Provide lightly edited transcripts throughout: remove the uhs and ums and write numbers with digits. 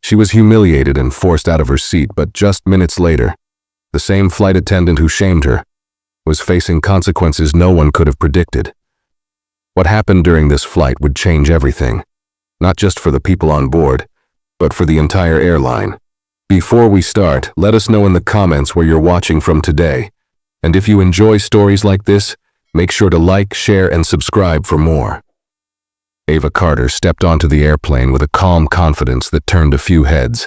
She was humiliated and forced out of her seat, but just minutes later, the same flight attendant who shamed her was facing consequences no one could have predicted. What happened during this flight would change everything, not just for the people on board, but for the entire airline. Before we start, let us know in the comments where you're watching from today. And if you enjoy stories like this, make sure to like, share, and subscribe for more. Ava Carter stepped onto the airplane with a calm confidence that turned a few heads.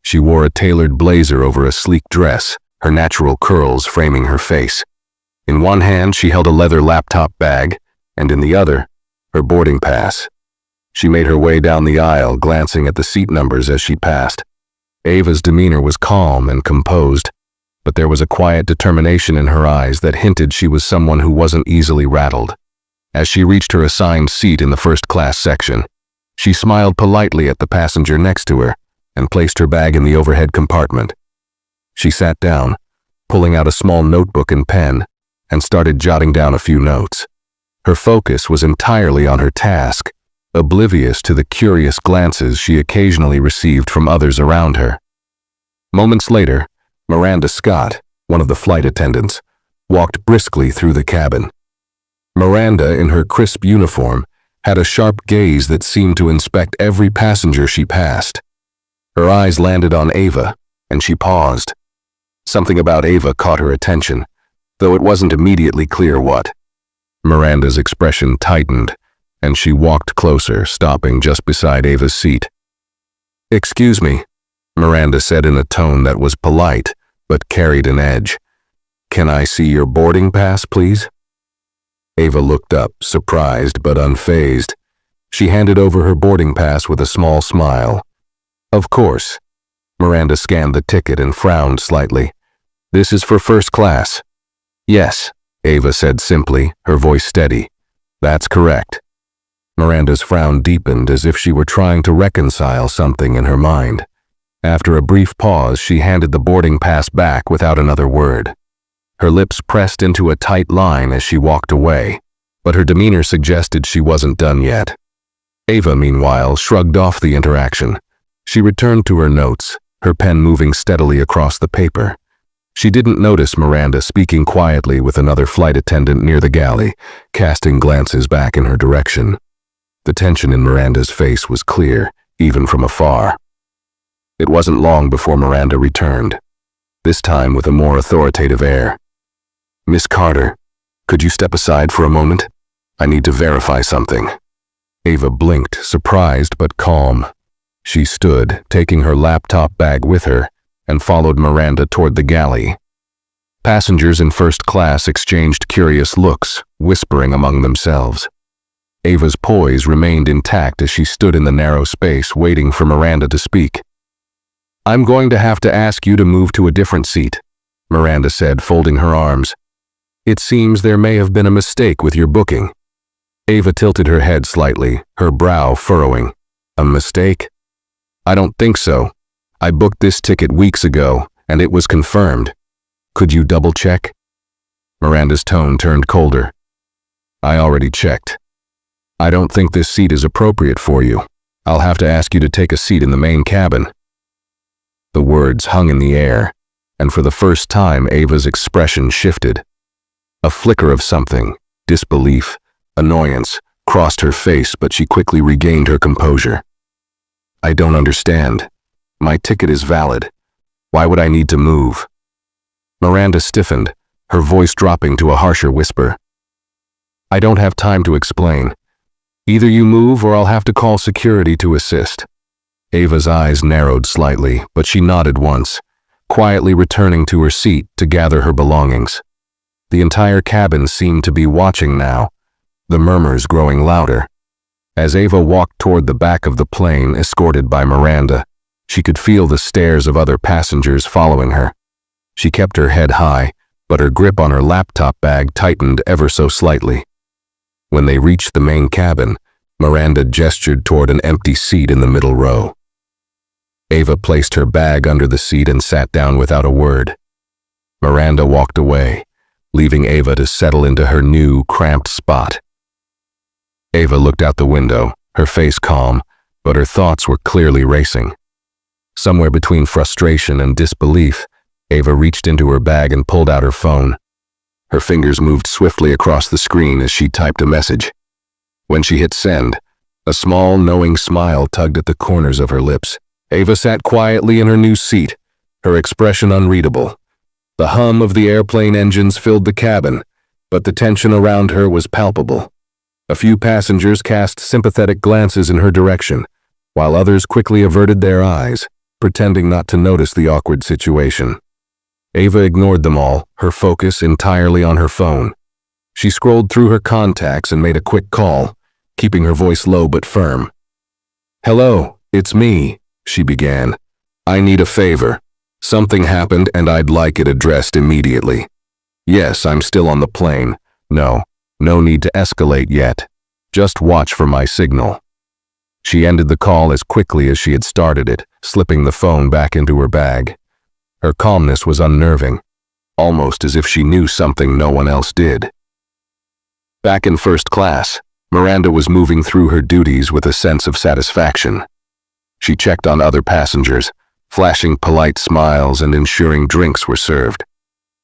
She wore a tailored blazer over a sleek dress, her natural curls framing her face. In one hand, she held a leather laptop bag, and in the other, her boarding pass. She made her way down the aisle, glancing at the seat numbers as she passed. Ava's demeanor was calm and composed, but there was a quiet determination in her eyes that hinted she was someone who wasn't easily rattled. As she reached her assigned seat in the first-class section, she smiled politely at the passenger next to her and placed her bag in the overhead compartment. She sat down, pulling out a small notebook and pen, and started jotting down a few notes. Her focus was entirely on her task, oblivious to the curious glances she occasionally received from others around her. Moments later, Miranda Scott, one of the flight attendants, walked briskly through the cabin. Miranda, in her crisp uniform, had a sharp gaze that seemed to inspect every passenger she passed. Her eyes landed on Ava, and she paused. Something about Ava caught her attention, though it wasn't immediately clear what. Miranda's expression tightened, and she walked closer, stopping just beside Ava's seat. "Excuse me," Miranda said in a tone that was polite, but carried an edge. "Can I see your boarding pass, please?" Ava looked up, surprised but unfazed. She handed over her boarding pass with a small smile. "Of course." Miranda scanned the ticket and frowned slightly. "This is for first class." "Yes," Ava said simply, her voice steady. "That's correct." Miranda's frown deepened as if she were trying to reconcile something in her mind. After a brief pause, she handed the boarding pass back without another word. Her lips pressed into a tight line as she walked away, but her demeanor suggested she wasn't done yet. Ava, meanwhile, shrugged off the interaction. She returned to her notes, her pen moving steadily across the paper. She didn't notice Miranda speaking quietly with another flight attendant near the galley, casting glances back in her direction. The tension in Miranda's face was clear, even from afar. It wasn't long before Miranda returned, this time with a more authoritative air. "Miss Carter, could you step aside for a moment? I need to verify something." Ava blinked, surprised but calm. She stood, taking her laptop bag with her, and followed Miranda toward the galley. Passengers in first class exchanged curious looks, whispering among themselves. Ava's poise remained intact as she stood in the narrow space waiting for Miranda to speak. "I'm going to have to ask you to move to a different seat," Miranda said, folding her arms. "It seems there may have been a mistake with your booking." Ava tilted her head slightly, her brow furrowing. "A mistake? I don't think so. I booked this ticket weeks ago, and it was confirmed. Could you double-check?" Miranda's tone turned colder. "I already checked. I don't think this seat is appropriate for you. I'll have to ask you to take a seat in the main cabin." The words hung in the air, and for the first time Ava's expression shifted. A flicker of something, disbelief, annoyance, crossed her face, but she quickly regained her composure. "I don't understand. My ticket is valid. Why would I need to move?" Miranda stiffened, her voice dropping to a harsher whisper. "I don't have time to explain. Either you move or I'll have to call security to assist." Ava's eyes narrowed slightly, but she nodded once, quietly returning to her seat to gather her belongings. The entire cabin seemed to be watching now, the murmurs growing louder. As Ava walked toward the back of the plane, escorted by Miranda, she could feel the stares of other passengers following her. She kept her head high, but her grip on her laptop bag tightened ever so slightly. When they reached the main cabin, Miranda gestured toward an empty seat in the middle row. Ava placed her bag under the seat and sat down without a word. Miranda walked away, leaving Ava to settle into her new, cramped spot. Ava looked out the window, her face calm, but her thoughts were clearly racing. Somewhere between frustration and disbelief, Ava reached into her bag and pulled out her phone. Her fingers moved swiftly across the screen as she typed a message. When she hit send, a small, knowing smile tugged at the corners of her lips. Ava sat quietly in her new seat, her expression unreadable. The hum of the airplane engines filled the cabin, but the tension around her was palpable. A few passengers cast sympathetic glances in her direction, while others quickly averted their eyes, pretending not to notice the awkward situation. Ava ignored them all, her focus entirely on her phone. She scrolled through her contacts and made a quick call, keeping her voice low but firm. "Hello, it's me," she began. "I need a favor. Something happened and I'd like it addressed immediately. Yes, I'm still on the plane. No need to escalate yet. Just watch for my signal." She ended the call as quickly as she had started it, slipping the phone back into her bag. Her calmness was unnerving, almost as if she knew something no one else did. Back in first class, Miranda was moving through her duties with a sense of satisfaction. She checked on other passengers, flashing polite smiles and ensuring drinks were served.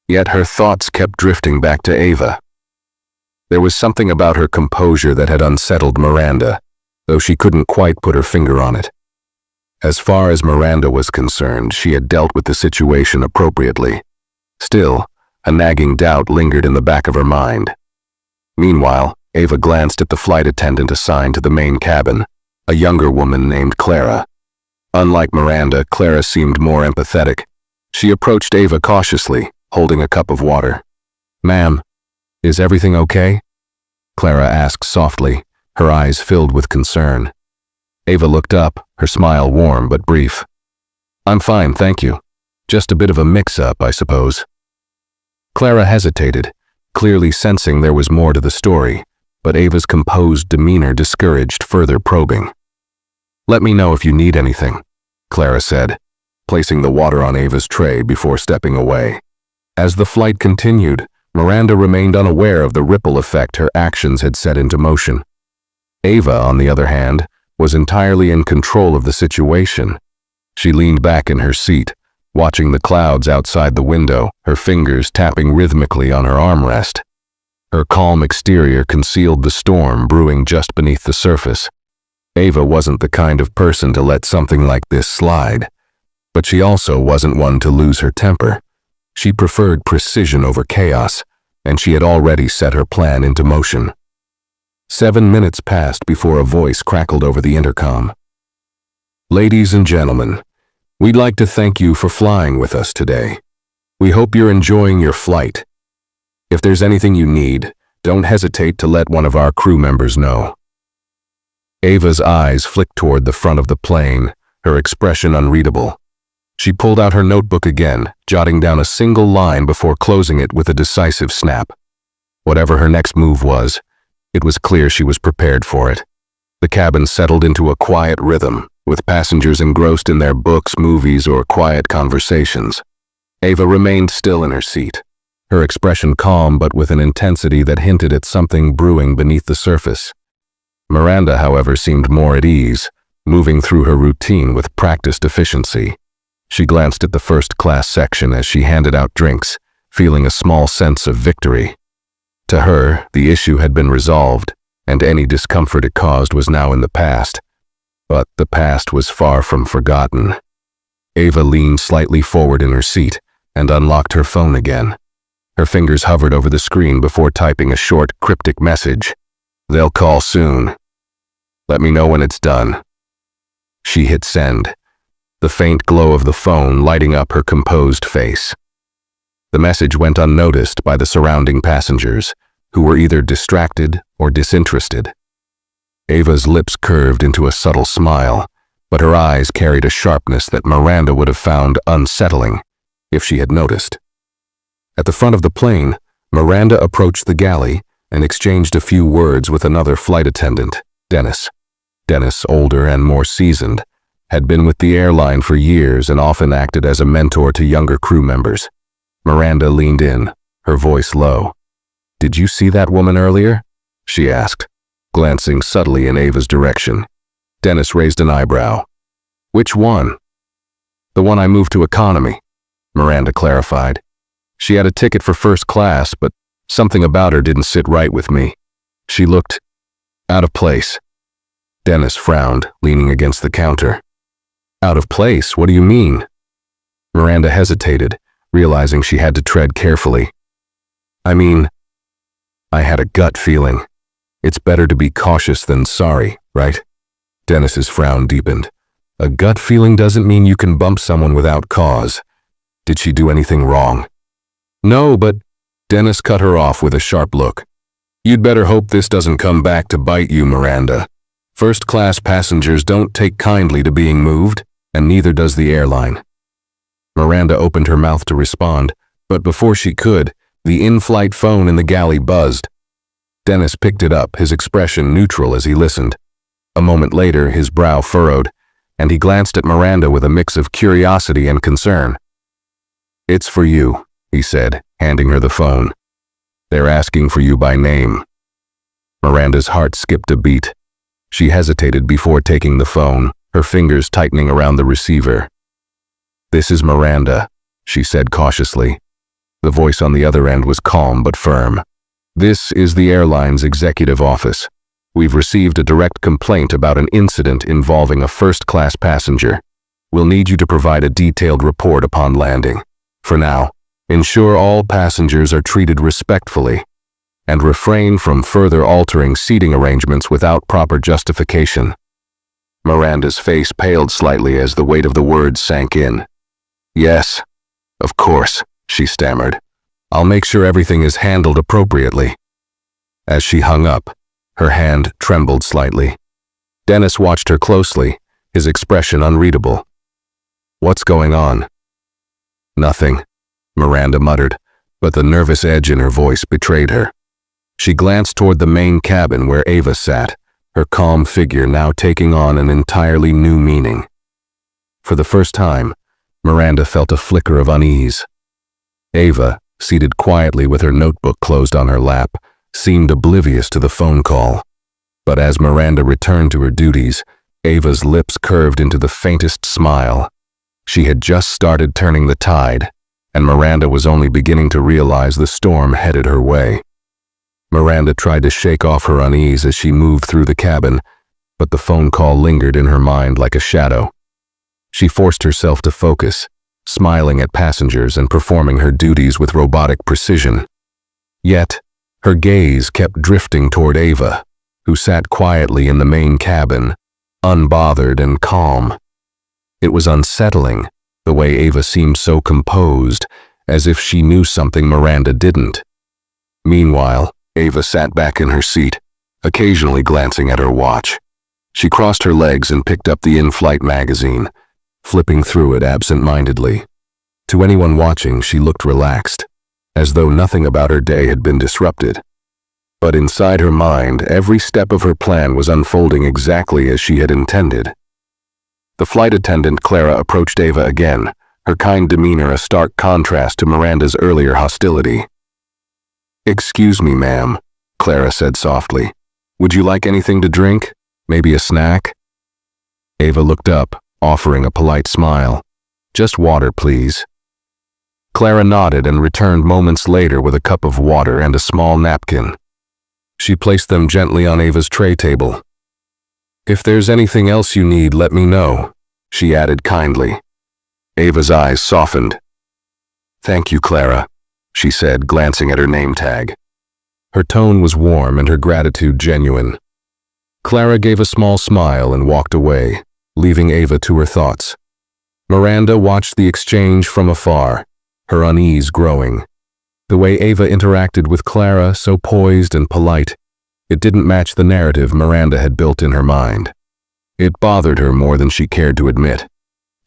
Yet her thoughts kept drifting back to Ava. There was something about her composure that had unsettled Miranda, though she couldn't quite put her finger on it. As far as Miranda was concerned, she had dealt with the situation appropriately. Still, a nagging doubt lingered in the back of her mind. Meanwhile, Ava glanced at the flight attendant assigned to the main cabin, a younger woman named Clara. Unlike Miranda, Clara seemed more empathetic. She approached Ava cautiously, holding a cup of water. "Ma'am, is everything okay?" Clara asked softly, her eyes filled with concern. Ava looked up, her smile warm but brief. "I'm fine, thank you. Just a bit of a mix-up, I suppose." Clara hesitated, clearly sensing there was more to the story, but Ava's composed demeanor discouraged further probing. "Let me know if you need anything," Clara said, placing the water on Ava's tray before stepping away. As the flight continued, Miranda remained unaware of the ripple effect her actions had set into motion. Ava, on the other hand, was entirely in control of the situation. She leaned back in her seat, watching the clouds outside the window, her fingers tapping rhythmically on her armrest. Her calm exterior concealed the storm brewing just beneath the surface. Ava wasn't the kind of person to let something like this slide, but she also wasn't one to lose her temper. She preferred precision over chaos, and she had already set her plan into motion. 7 minutes passed before a voice crackled over the intercom. "Ladies and gentlemen, we'd like to thank you for flying with us today. We hope you're enjoying your flight. If there's anything you need, don't hesitate to let one of our crew members know." Ava's eyes flicked toward the front of the plane, her expression unreadable. She pulled out her notebook again, jotting down a single line before closing it with a decisive snap. Whatever her next move was, it was clear she was prepared for it. The cabin settled into a quiet rhythm, with passengers engrossed in their books, movies, or quiet conversations. Ava remained still in her seat, her expression calm but with an intensity that hinted at something brewing beneath the surface. Miranda, however, seemed more at ease, moving through her routine with practiced efficiency. She glanced at the first-class section as she handed out drinks, feeling a small sense of victory. To her, the issue had been resolved, and any discomfort it caused was now in the past. But the past was far from forgotten. Ava leaned slightly forward in her seat and unlocked her phone again. Her fingers hovered over the screen before typing a short, cryptic message. "They'll call soon. Let me know when it's done." She hit send, the faint glow of the phone lighting up her composed face. The message went unnoticed by the surrounding passengers, who were either distracted or disinterested. Ava's lips curved into a subtle smile, but her eyes carried a sharpness that Miranda would have found unsettling if she had noticed. At the front of the plane, Miranda approached the galley and exchanged a few words with another flight attendant, Dennis. Dennis, older and more seasoned, had been with the airline for years and often acted as a mentor to younger crew members. Miranda leaned in, her voice low. "Did you see that woman earlier?" she asked, glancing subtly in Ava's direction. Dennis raised an eyebrow. "Which one?" The one I moved to economy, Miranda clarified. She had a ticket for first class, but something about her didn't sit right with me. She looked out of place. Dennis frowned, leaning against the counter. Out of place? What do you mean? Miranda hesitated, realizing she had to tread carefully. I mean, I had a gut feeling. It's better to be cautious than sorry, right? Dennis's frown deepened. A gut feeling doesn't mean you can bump someone without cause. Did she do anything wrong? No, but Dennis cut her off with a sharp look. You'd better hope this doesn't come back to bite you, Miranda. First-class passengers don't take kindly to being moved, and neither does the airline. Miranda opened her mouth to respond, but before she could, the in-flight phone in the galley buzzed. Dennis picked it up, his expression neutral as he listened. A moment later, his brow furrowed, and he glanced at Miranda with a mix of curiosity and concern. It's for you, he said, handing her the phone. They're asking for you by name. Miranda's heart skipped a beat. She hesitated before taking the phone, her fingers tightening around the receiver. This is Miranda, she said cautiously. The voice on the other end was calm but firm. This is the airline's executive office. We've received a direct complaint about an incident involving a first-class passenger. We'll need you to provide a detailed report upon landing. For now, ensure all passengers are treated respectfully, and refrain from further altering seating arrangements without proper justification. Miranda's face paled slightly as the weight of the words sank in. Yes, of course, she stammered. I'll make sure everything is handled appropriately. As she hung up, her hand trembled slightly. Dennis watched her closely, his expression unreadable. What's going on? Nothing, Miranda muttered, but the nervous edge in her voice betrayed her. She glanced toward the main cabin where Ava sat, her calm figure now taking on an entirely new meaning. For the first time, Miranda felt a flicker of unease. Ava, seated quietly with her notebook closed on her lap, seemed oblivious to the phone call. But as Miranda returned to her duties, Ava's lips curved into the faintest smile. She had just started turning the tide, and Miranda was only beginning to realize the storm headed her way. Miranda tried to shake off her unease as she moved through the cabin, but the phone call lingered in her mind like a shadow. She forced herself to focus, smiling at passengers and performing her duties with robotic precision. Yet, her gaze kept drifting toward Ava, who sat quietly in the main cabin, unbothered and calm. It was unsettling, the way Ava seemed so composed, as if she knew something Miranda didn't. Meanwhile, Ava sat back in her seat, occasionally glancing at her watch. She crossed her legs and picked up the in-flight magazine, flipping through it absent-mindedly. To anyone watching, she looked relaxed, as though nothing about her day had been disrupted. But inside her mind, every step of her plan was unfolding exactly as she had intended. The flight attendant, Clara, approached Ava again, her kind demeanor a stark contrast to Miranda's earlier hostility. "Excuse me, ma'am," Clara said softly. "Would you like anything to drink? Maybe a snack?" Ava looked up, offering a polite smile. "Just water, please." Clara nodded and returned moments later with a cup of water and a small napkin. She placed them gently on Ava's tray table. "If there's anything else you need, let me know," she added kindly. Ava's eyes softened. "Thank you, Clara," she said, glancing at her name tag. Her tone was warm and her gratitude genuine. Clara gave a small smile and walked away, leaving Ava to her thoughts. Miranda watched the exchange from afar, her unease growing. The way Ava interacted with Clara, so poised and polite, it didn't match the narrative Miranda had built in her mind. It bothered her more than she cared to admit.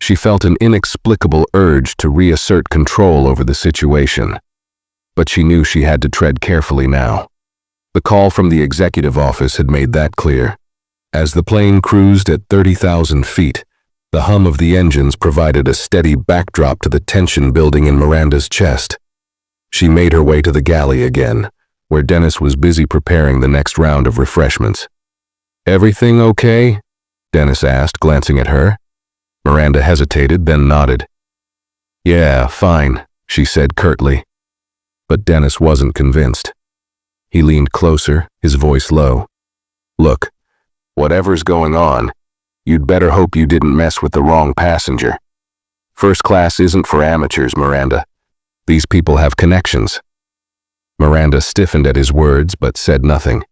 She felt an inexplicable urge to reassert control over the situation. But she knew she had to tread carefully now. The call from the executive office had made that clear. As the plane cruised at 30,000 feet, the hum of the engines provided a steady backdrop to the tension building in Miranda's chest. She made her way to the galley again, where Dennis was busy preparing the next round of refreshments. "Everything okay?" Dennis asked, glancing at her. Miranda hesitated, then nodded. Yeah, fine, she said curtly. But Dennis wasn't convinced. He leaned closer, his voice low. Look, whatever's going on, you'd better hope you didn't mess with the wrong passenger. First class isn't for amateurs, Miranda. These people have connections. Miranda stiffened at his words but said nothing.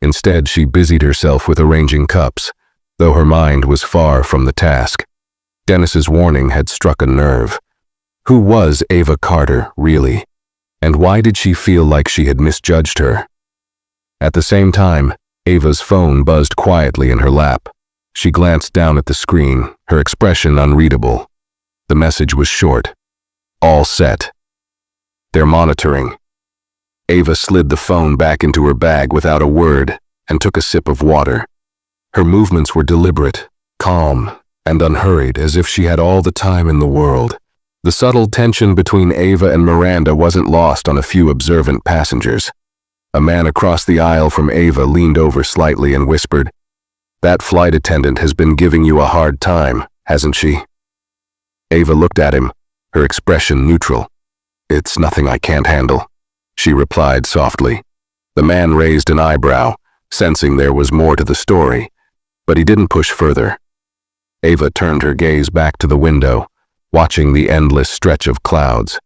Instead, she busied herself with arranging cups, though her mind was far from the task. Dennis's warning had struck a nerve. Who was Ava Carter, really? And why did she feel like she had misjudged her? At the same time, Ava's phone buzzed quietly in her lap. She glanced down at the screen, her expression unreadable. The message was short. All set. They're monitoring. Ava slid the phone back into her bag without a word and took a sip of water. Her movements were deliberate, calm, and unhurried, as if she had all the time in the world. The subtle tension between Ava and Miranda wasn't lost on a few observant passengers. A man across the aisle from Ava leaned over slightly and whispered, "That flight attendant has been giving you a hard time, hasn't she?" Ava looked at him, her expression neutral. "It's nothing I can't handle," she replied softly. The man raised an eyebrow, sensing there was more to the story, but he didn't push further. Ava turned her gaze back to the window, watching the endless stretch of clouds.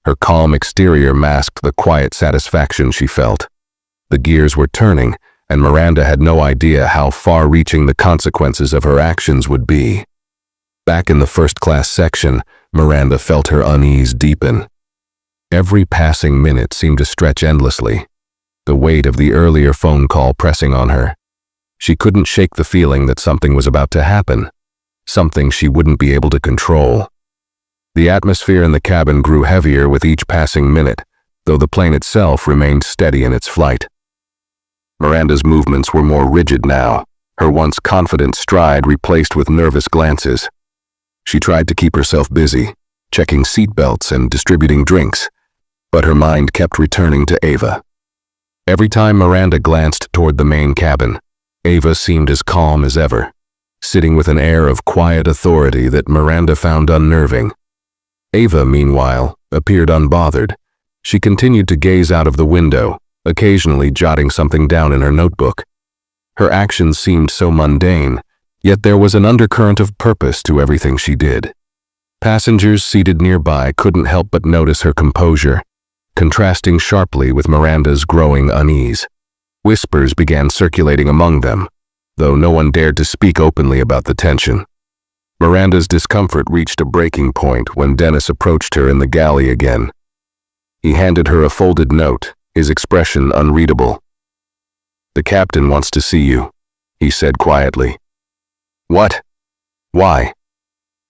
Her calm exterior masked the quiet satisfaction she felt. The gears were turning, and Miranda had no idea how far-reaching the consequences of her actions would be. Back in the first-class section, Miranda felt her unease deepen. Every passing minute seemed to stretch endlessly, the weight of the earlier phone call pressing on her. She couldn't shake the feeling that something was about to happen, something she wouldn't be able to control. The atmosphere in the cabin grew heavier with each passing minute, though the plane itself remained steady in its flight. Miranda's movements were more rigid now, her once confident stride replaced with nervous glances. She tried to keep herself busy, checking seatbelts and distributing drinks, but her mind kept returning to Ava. Every time Miranda glanced toward the main cabin, Ava seemed as calm as ever, sitting with an air of quiet authority that Miranda found unnerving. Ava, meanwhile, appeared unbothered. She continued to gaze out of the window, occasionally jotting something down in her notebook. Her actions seemed so mundane, yet there was an undercurrent of purpose to everything she did. Passengers seated nearby couldn't help but notice her composure, contrasting sharply with Miranda's growing unease. Whispers began circulating among them, though no one dared to speak openly about the tension. Miranda's discomfort reached a breaking point when Dennis approached her in the galley again. He handed her a folded note, his expression unreadable. "The captain wants to see you," he said quietly. "What? Why?"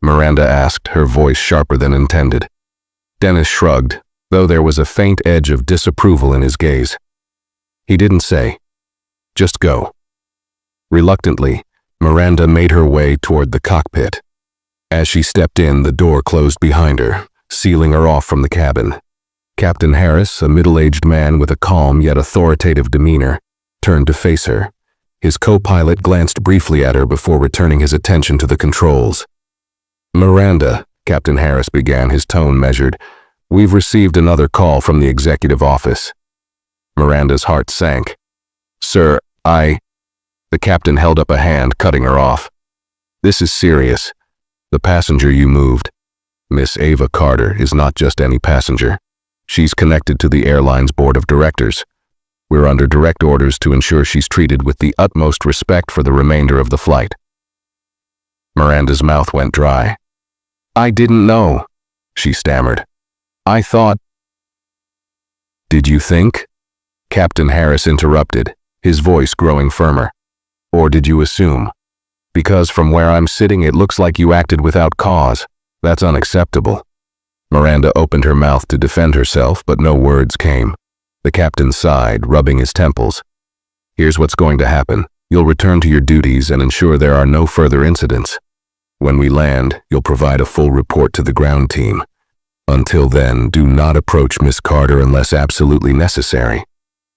Miranda asked, her voice sharper than intended. Dennis shrugged, though there was a faint edge of disapproval in his gaze. He didn't say. "Just go." Reluctantly, Miranda made her way toward the cockpit. As she stepped in, the door closed behind her, sealing her off from the cabin. Captain Harris, a middle-aged man with a calm yet authoritative demeanor, turned to face her. His co-pilot glanced briefly at her before returning his attention to the controls. "Miranda," Captain Harris began, his tone measured, "we've received another call from the executive office." Miranda's heart sank. "Sir, The captain held up a hand, cutting her off. "This is serious. The passenger you moved, Miss Ava Carter, is not just any passenger. She's connected to the airline's board of directors. We're under direct orders to ensure she's treated with the utmost respect for the remainder of the flight." Miranda's mouth went dry. "I didn't know," she stammered. "I thought—" "Did you think?" Captain Harris interrupted, his voice growing firmer. "Or did you assume? Because from where I'm sitting it looks like you acted without cause. That's unacceptable." Miranda opened her mouth to defend herself, but no words came. The captain sighed, rubbing his temples. "Here's what's going to happen. You'll return to your duties and ensure there are no further incidents. When we land, you'll provide a full report to the ground team. Until then, do not approach Miss Carter unless absolutely necessary.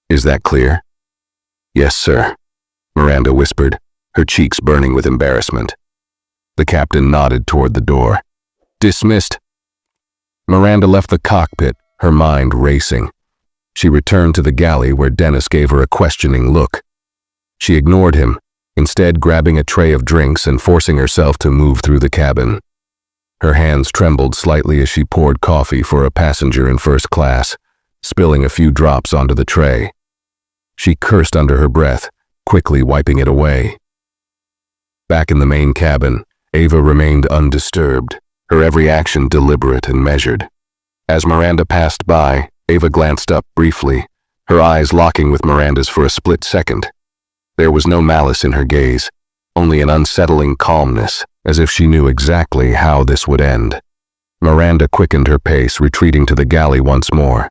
Is that clear?" "Yes, sir," Miranda whispered, her cheeks burning with embarrassment. The captain nodded toward the door. Dismissed. Miranda left the cockpit, her mind racing. She returned to the galley where Dennis gave her a questioning look. She ignored him, instead grabbing a tray of drinks and forcing herself to move through the cabin. Her hands trembled slightly as she poured coffee for a passenger in first class, spilling a few drops onto the tray. She cursed under her breath, quickly wiping it away. Back in the main cabin, Ava remained undisturbed, her every action deliberate and measured. As Miranda passed by, Ava glanced up briefly, her eyes locking with Miranda's for a split second. There was no malice in her gaze, only an unsettling calmness, as if she knew exactly how this would end. Miranda quickened her pace, retreating to the galley once more.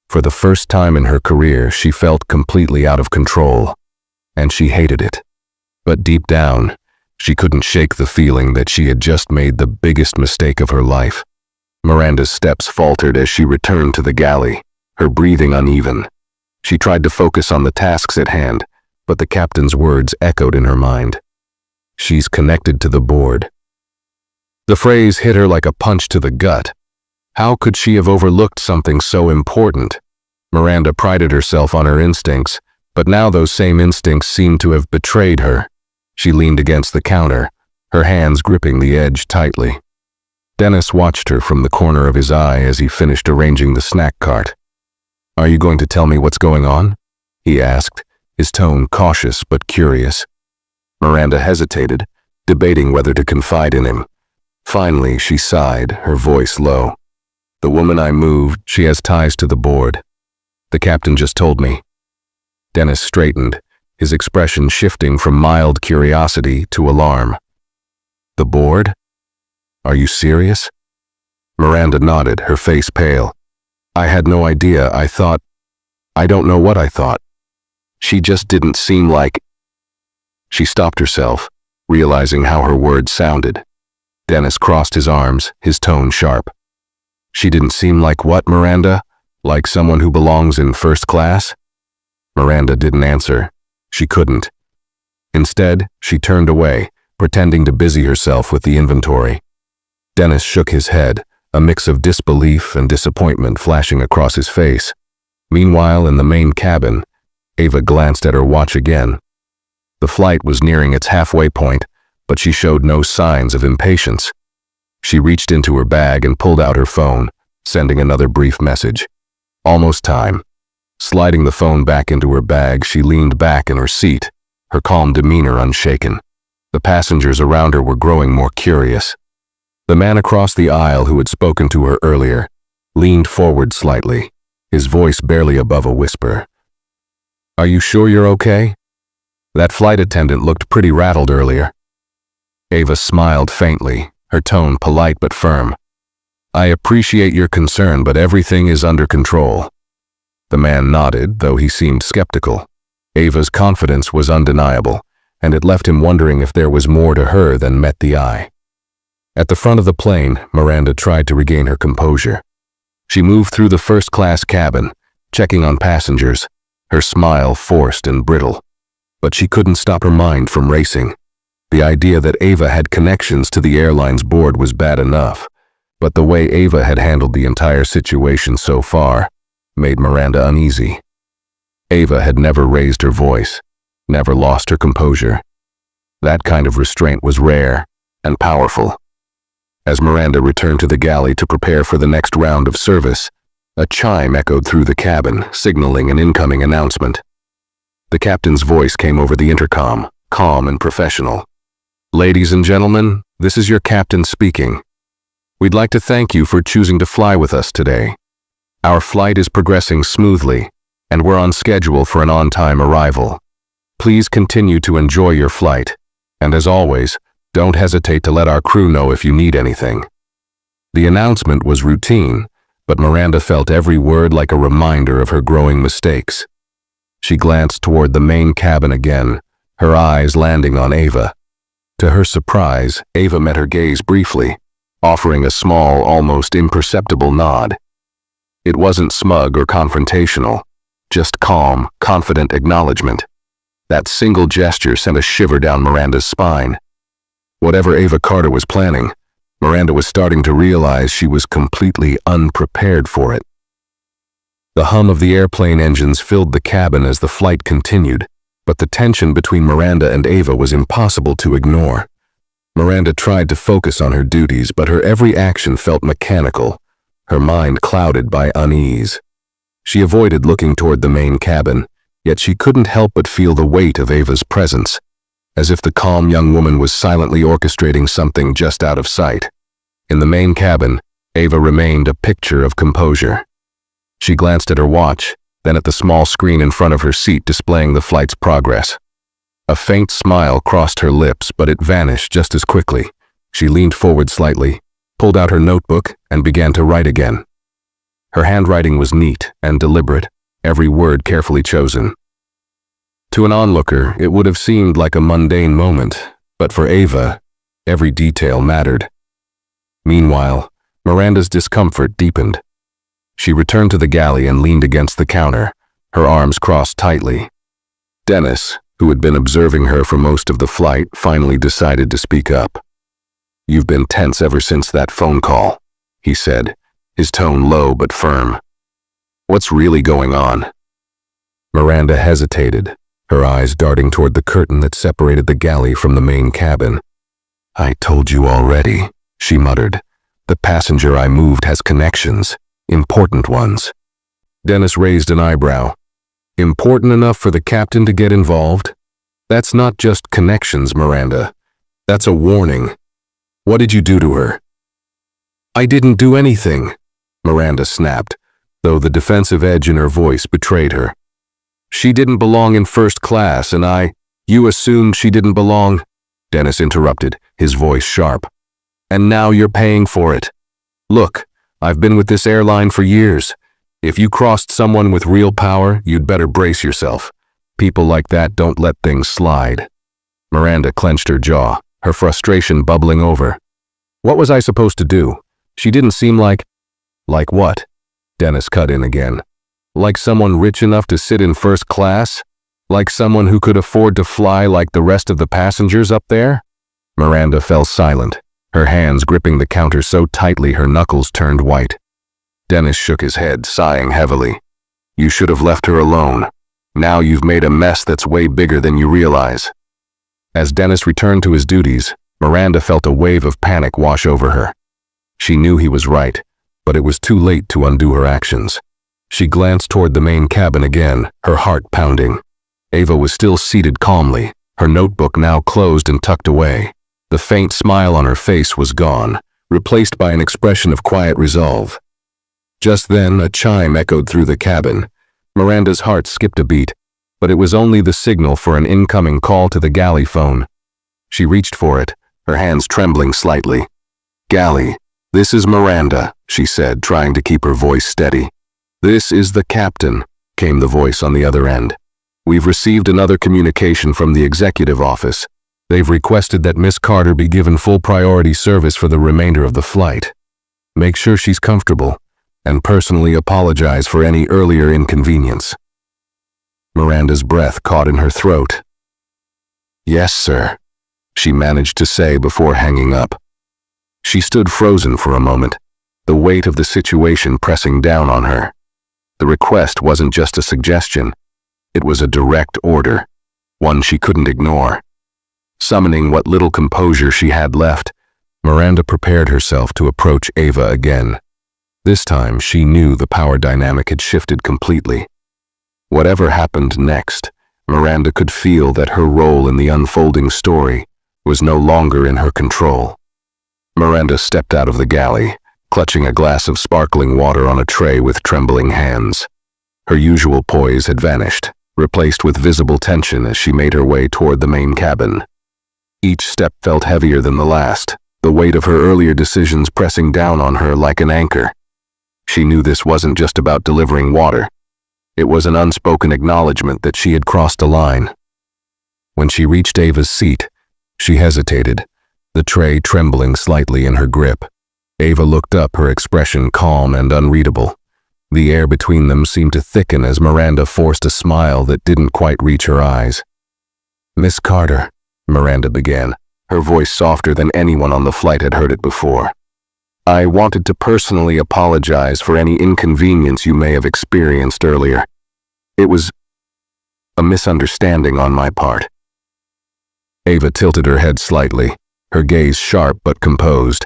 For the first time in her career, she felt completely out of control, and she hated it. But deep down, she couldn't shake the feeling that she had just made the biggest mistake of her life. Miranda's steps faltered as she returned to the galley, her breathing uneven. She tried to focus on the tasks at hand, but the captain's words echoed in her mind. She's connected to the board. The phrase hit her like a punch to the gut. How could she have overlooked something so important? Miranda prided herself on her instincts, but now those same instincts seemed to have betrayed her. She leaned against the counter, her hands gripping the edge tightly. Dennis watched her from the corner of his eye as he finished arranging the snack cart. Are you going to tell me what's going on? He asked, his tone cautious but curious. Miranda hesitated, debating whether to confide in him. Finally, she sighed, her voice low. The woman I moved, she has ties to the board. The captain just told me. Dennis straightened, his expression shifting from mild curiosity to alarm. The board? Are you serious? Miranda nodded, her face pale. I had no idea. I don't know what I thought. She just didn't seem like... She stopped herself, realizing how her words sounded. Dennis crossed his arms, his tone sharp. She didn't seem like what, Miranda? Like someone who belongs in first class? Miranda didn't answer. She couldn't. Instead, she turned away, pretending to busy herself with the inventory. Dennis shook his head, a mix of disbelief and disappointment flashing across his face. Meanwhile, in the main cabin, Ava glanced at her watch again. The flight was nearing its halfway point, but she showed no signs of impatience. She reached into her bag and pulled out her phone, sending another brief message. Almost time. Sliding the phone back into her bag, she leaned back in her seat, her calm demeanor unshaken. The passengers around her were growing more curious. The man across the aisle who had spoken to her earlier leaned forward slightly, his voice barely above a whisper. Are you sure you're okay? That flight attendant looked pretty rattled earlier. Ava smiled faintly, her tone polite but firm. I appreciate your concern, but everything is under control. The man nodded, though he seemed skeptical. Ava's confidence was undeniable, and it left him wondering if there was more to her than met the eye. At the front of the plane, Miranda tried to regain her composure. She moved through the first-class cabin, checking on passengers, her smile forced and brittle. But she couldn't stop her mind from racing. The idea that Ava had connections to the airline's board was bad enough, but the way Ava had handled the entire situation so far made Miranda uneasy. Ava had never raised her voice, never lost her composure. That kind of restraint was rare and powerful. As Miranda returned to the galley to prepare for the next round of service, a chime echoed through the cabin, signaling an incoming announcement. The captain's voice came over the intercom, calm and professional. Ladies and gentlemen, this is your captain speaking. We'd like to thank you for choosing to fly with us today. Our flight is progressing smoothly, and we're on schedule for an on-time arrival. Please continue to enjoy your flight, and as always, don't hesitate to let our crew know if you need anything. The announcement was routine, but Miranda felt every word like a reminder of her growing mistakes. She glanced toward the main cabin again, her eyes landing on Ava. To her surprise, Ava met her gaze briefly, offering a small, almost imperceptible nod. It wasn't smug or confrontational, just calm, confident acknowledgement. That single gesture sent a shiver down Miranda's spine. Whatever Ava Carter was planning, Miranda was starting to realize she was completely unprepared for it. The hum of the airplane engines filled the cabin as the flight continued, but the tension between Miranda and Ava was impossible to ignore. Miranda tried to focus on her duties, but her every action felt mechanical, her mind clouded by unease. She avoided looking toward the main cabin, yet she couldn't help but feel the weight of Ava's presence, as if the calm young woman was silently orchestrating something just out of sight. In the main cabin, Ava remained a picture of composure. She glanced at her watch, then at the small screen in front of her seat displaying the flight's progress. A faint smile crossed her lips, but it vanished just as quickly. She leaned forward slightly, pulled out her notebook, and began to write again. Her handwriting was neat and deliberate, every word carefully chosen. To an onlooker, it would have seemed like a mundane moment, but for Ava, every detail mattered. Meanwhile, Miranda's discomfort deepened. She returned to the galley and leaned against the counter, her arms crossed tightly. Dennis, who had been observing her for most of the flight, finally decided to speak up. "You've been tense ever since that phone call," he said, his tone low but firm. "What's really going on?" Miranda hesitated, her eyes darting toward the curtain that separated the galley from the main cabin. "I told you already," she muttered. "The passenger I moved has connections, important ones." Dennis raised an eyebrow. "Important enough for the captain to get involved? That's not just connections, Miranda. That's a warning. What did you do to her?" "I didn't do anything," Miranda snapped, though the defensive edge in her voice betrayed her. "She didn't belong in first class, and You assumed she didn't belong," Dennis interrupted, his voice sharp. "And now you're paying for it. Look, I've been with this airline for years. If you crossed someone with real power, you'd better brace yourself. People like that don't let things slide." Miranda clenched her jaw, her frustration bubbling over. "What was I supposed to do? She didn't seem like..." "Like what?" Dennis cut in again. "Like someone rich enough to sit in first class? Like someone who could afford to fly like the rest of the passengers up there?" Miranda fell silent, her hands gripping the counter so tightly her knuckles turned white. Dennis shook his head, sighing heavily. "You should have left her alone. Now you've made a mess that's way bigger than you realize." As Dennis returned to his duties, Miranda felt a wave of panic wash over her. She knew he was right, but it was too late to undo her actions. She glanced toward the main cabin again, her heart pounding. Ava was still seated calmly, her notebook now closed and tucked away. The faint smile on her face was gone, replaced by an expression of quiet resolve. Just then, a chime echoed through the cabin. Miranda's heart skipped a beat, but it was only the signal for an incoming call to the galley phone. She reached for it, her hands trembling slightly. "Galley, this is Miranda," she said, trying to keep her voice steady. "This is the captain," came the voice on the other end. "We've received another communication from the executive office. They've requested that Miss Carter be given full priority service for the remainder of the flight. Make sure she's comfortable, and personally apologize for any earlier inconvenience." Miranda's breath caught in her throat. "Yes, sir," she managed to say before hanging up. She stood frozen for a moment, the weight of the situation pressing down on her. The request wasn't just a suggestion, it was a direct order, one she couldn't ignore. Summoning what little composure she had left, Miranda prepared herself to approach Ava again. This time, she knew the power dynamic had shifted completely. Whatever happened next, Miranda could feel that her role in the unfolding story was no longer in her control. Miranda stepped out of the galley, clutching a glass of sparkling water on a tray with trembling hands. Her usual poise had vanished, replaced with visible tension as she made her way toward the main cabin. Each step felt heavier than the last, the weight of her earlier decisions pressing down on her like an anchor. She knew this wasn't just about delivering water. It was an unspoken acknowledgement that she had crossed a line. When she reached Ava's seat, she hesitated, the tray trembling slightly in her grip. Ava looked up, her expression calm and unreadable. The air between them seemed to thicken as Miranda forced a smile that didn't quite reach her eyes. "Miss Carter," Miranda began, her voice softer than anyone on the flight had heard it before. "I wanted to personally apologize for any inconvenience you may have experienced earlier. It was a misunderstanding on my part." Ava tilted her head slightly, her gaze sharp but composed.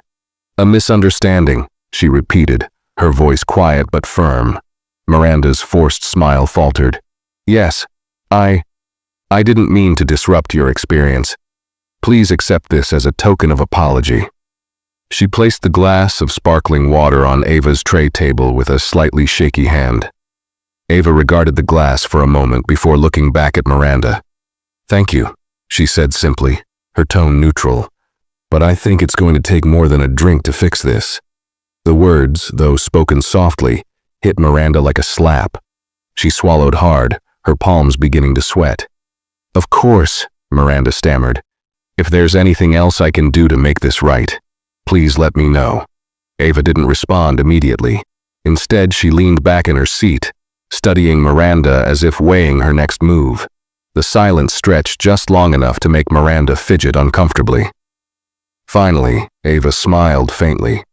"A misunderstanding," she repeated, her voice quiet but firm. Miranda's forced smile faltered. "Yes, I didn't mean to disrupt your experience. Please accept this as a token of apology." She placed the glass of sparkling water on Ava's tray table with a slightly shaky hand. Ava regarded the glass for a moment before looking back at Miranda. "Thank you," she said simply, her tone neutral. "But I think it's going to take more than a drink to fix this." The words, though spoken softly, hit Miranda like a slap. She swallowed hard, her palms beginning to sweat. "Of course," Miranda stammered. "If there's anything else I can do to make this right, please let me know." Ava didn't respond immediately. Instead, she leaned back in her seat, studying Miranda as if weighing her next move. The silence stretched just long enough to make Miranda fidget uncomfortably. Finally, Ava smiled faintly,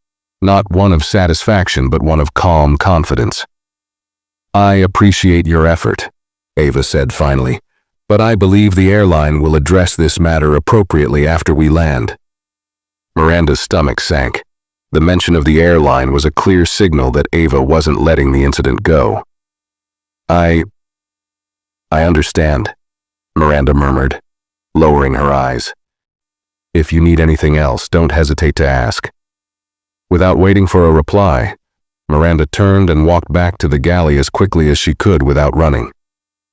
not one of satisfaction but one of calm confidence. "I appreciate your effort," Ava said finally, "but I believe the airline will address this matter appropriately after we land." Miranda's stomach sank. The mention of the airline was a clear signal that Ava wasn't letting the incident go. I understand," Miranda murmured, lowering her eyes. "If you need anything else, don't hesitate to ask." Without waiting for a reply, Miranda turned and walked back to the galley as quickly as she could without running.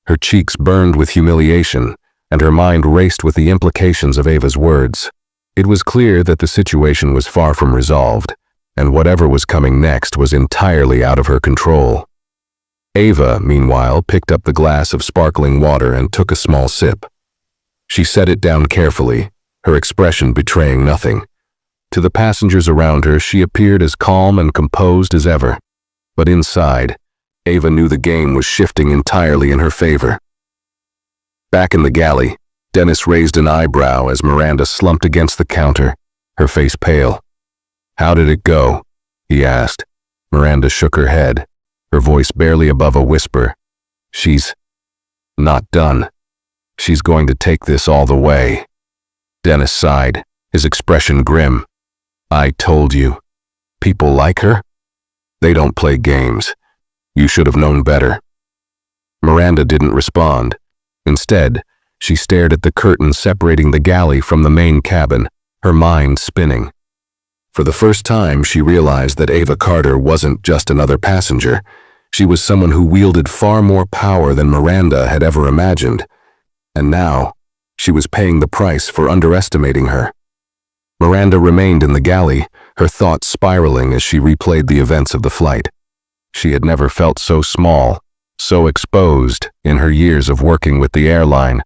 Her cheeks burned with humiliation, and her mind raced with the implications of Ava's words. It was clear that the situation was far from resolved, and whatever was coming next was entirely out of her control. Ava, meanwhile, picked up the glass of sparkling water and took a small sip. She set it down carefully, her expression betraying nothing. To the passengers around her, she appeared as calm and composed as ever. But inside, Ava knew the game was shifting entirely in her favor. Back in the galley, Dennis raised an eyebrow as Miranda slumped against the counter, her face pale. "How did it go?" he asked. Miranda shook her head, her voice barely above a whisper. "She's not done. She's going to take this all the way." Dennis sighed, his expression grim. "I told you. People like her? They don't play games. You should have known better." Miranda didn't respond. Instead, she stared at the curtain separating the galley from the main cabin, her mind spinning. For the first time, she realized that Ava Carter wasn't just another passenger. She was someone who wielded far more power than Miranda had ever imagined. And now, she was paying the price for underestimating her. Miranda remained in the galley, her thoughts spiraling as she replayed the events of the flight. She had never felt so small, so exposed in her years of working with the airline.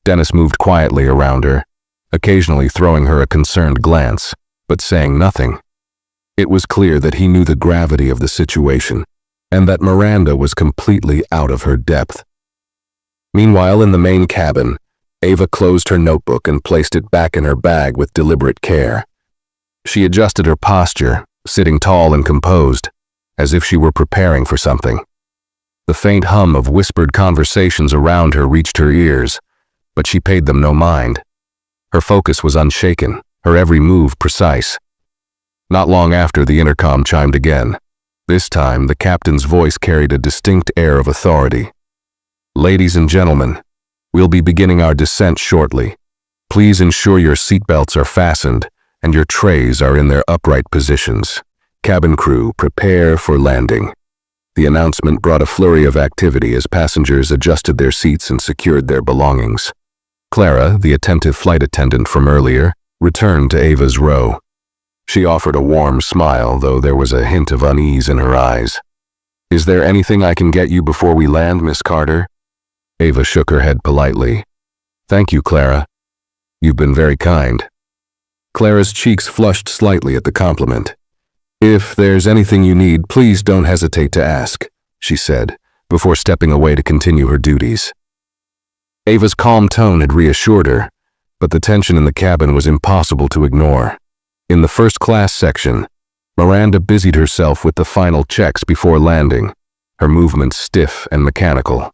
Dennis moved quietly around her, occasionally throwing her a concerned glance, but saying nothing. It was clear that he knew the gravity of the situation, and that Miranda was completely out of her depth. Meanwhile, in the main cabin, Ava closed her notebook and placed it back in her bag with deliberate care. She adjusted her posture, sitting tall and composed, as if she were preparing for something. The faint hum of whispered conversations around her reached her ears, but she paid them no mind. Her focus was unshaken, her every move precise. Not long after, the intercom chimed again. This time, the captain's voice carried a distinct air of authority. "Ladies and gentlemen, we'll be beginning our descent shortly. Please ensure your seatbelts are fastened and your trays are in their upright positions. Cabin crew, prepare for landing." The announcement brought a flurry of activity as passengers adjusted their seats and secured their belongings. Clara, the attentive flight attendant from earlier, returned to Ava's row. She offered a warm smile, though there was a hint of unease in her eyes. "Is there anything I can get you before we land, Miss Carter?" Ava shook her head politely. "Thank you, Clara. You've been very kind." Clara's cheeks flushed slightly at the compliment. "If there's anything you need, please don't hesitate to ask," she said, before stepping away to continue her duties. Ava's calm tone had reassured her, but the tension in the cabin was impossible to ignore. In the first-class section, Miranda busied herself with the final checks before landing, her movements stiff and mechanical.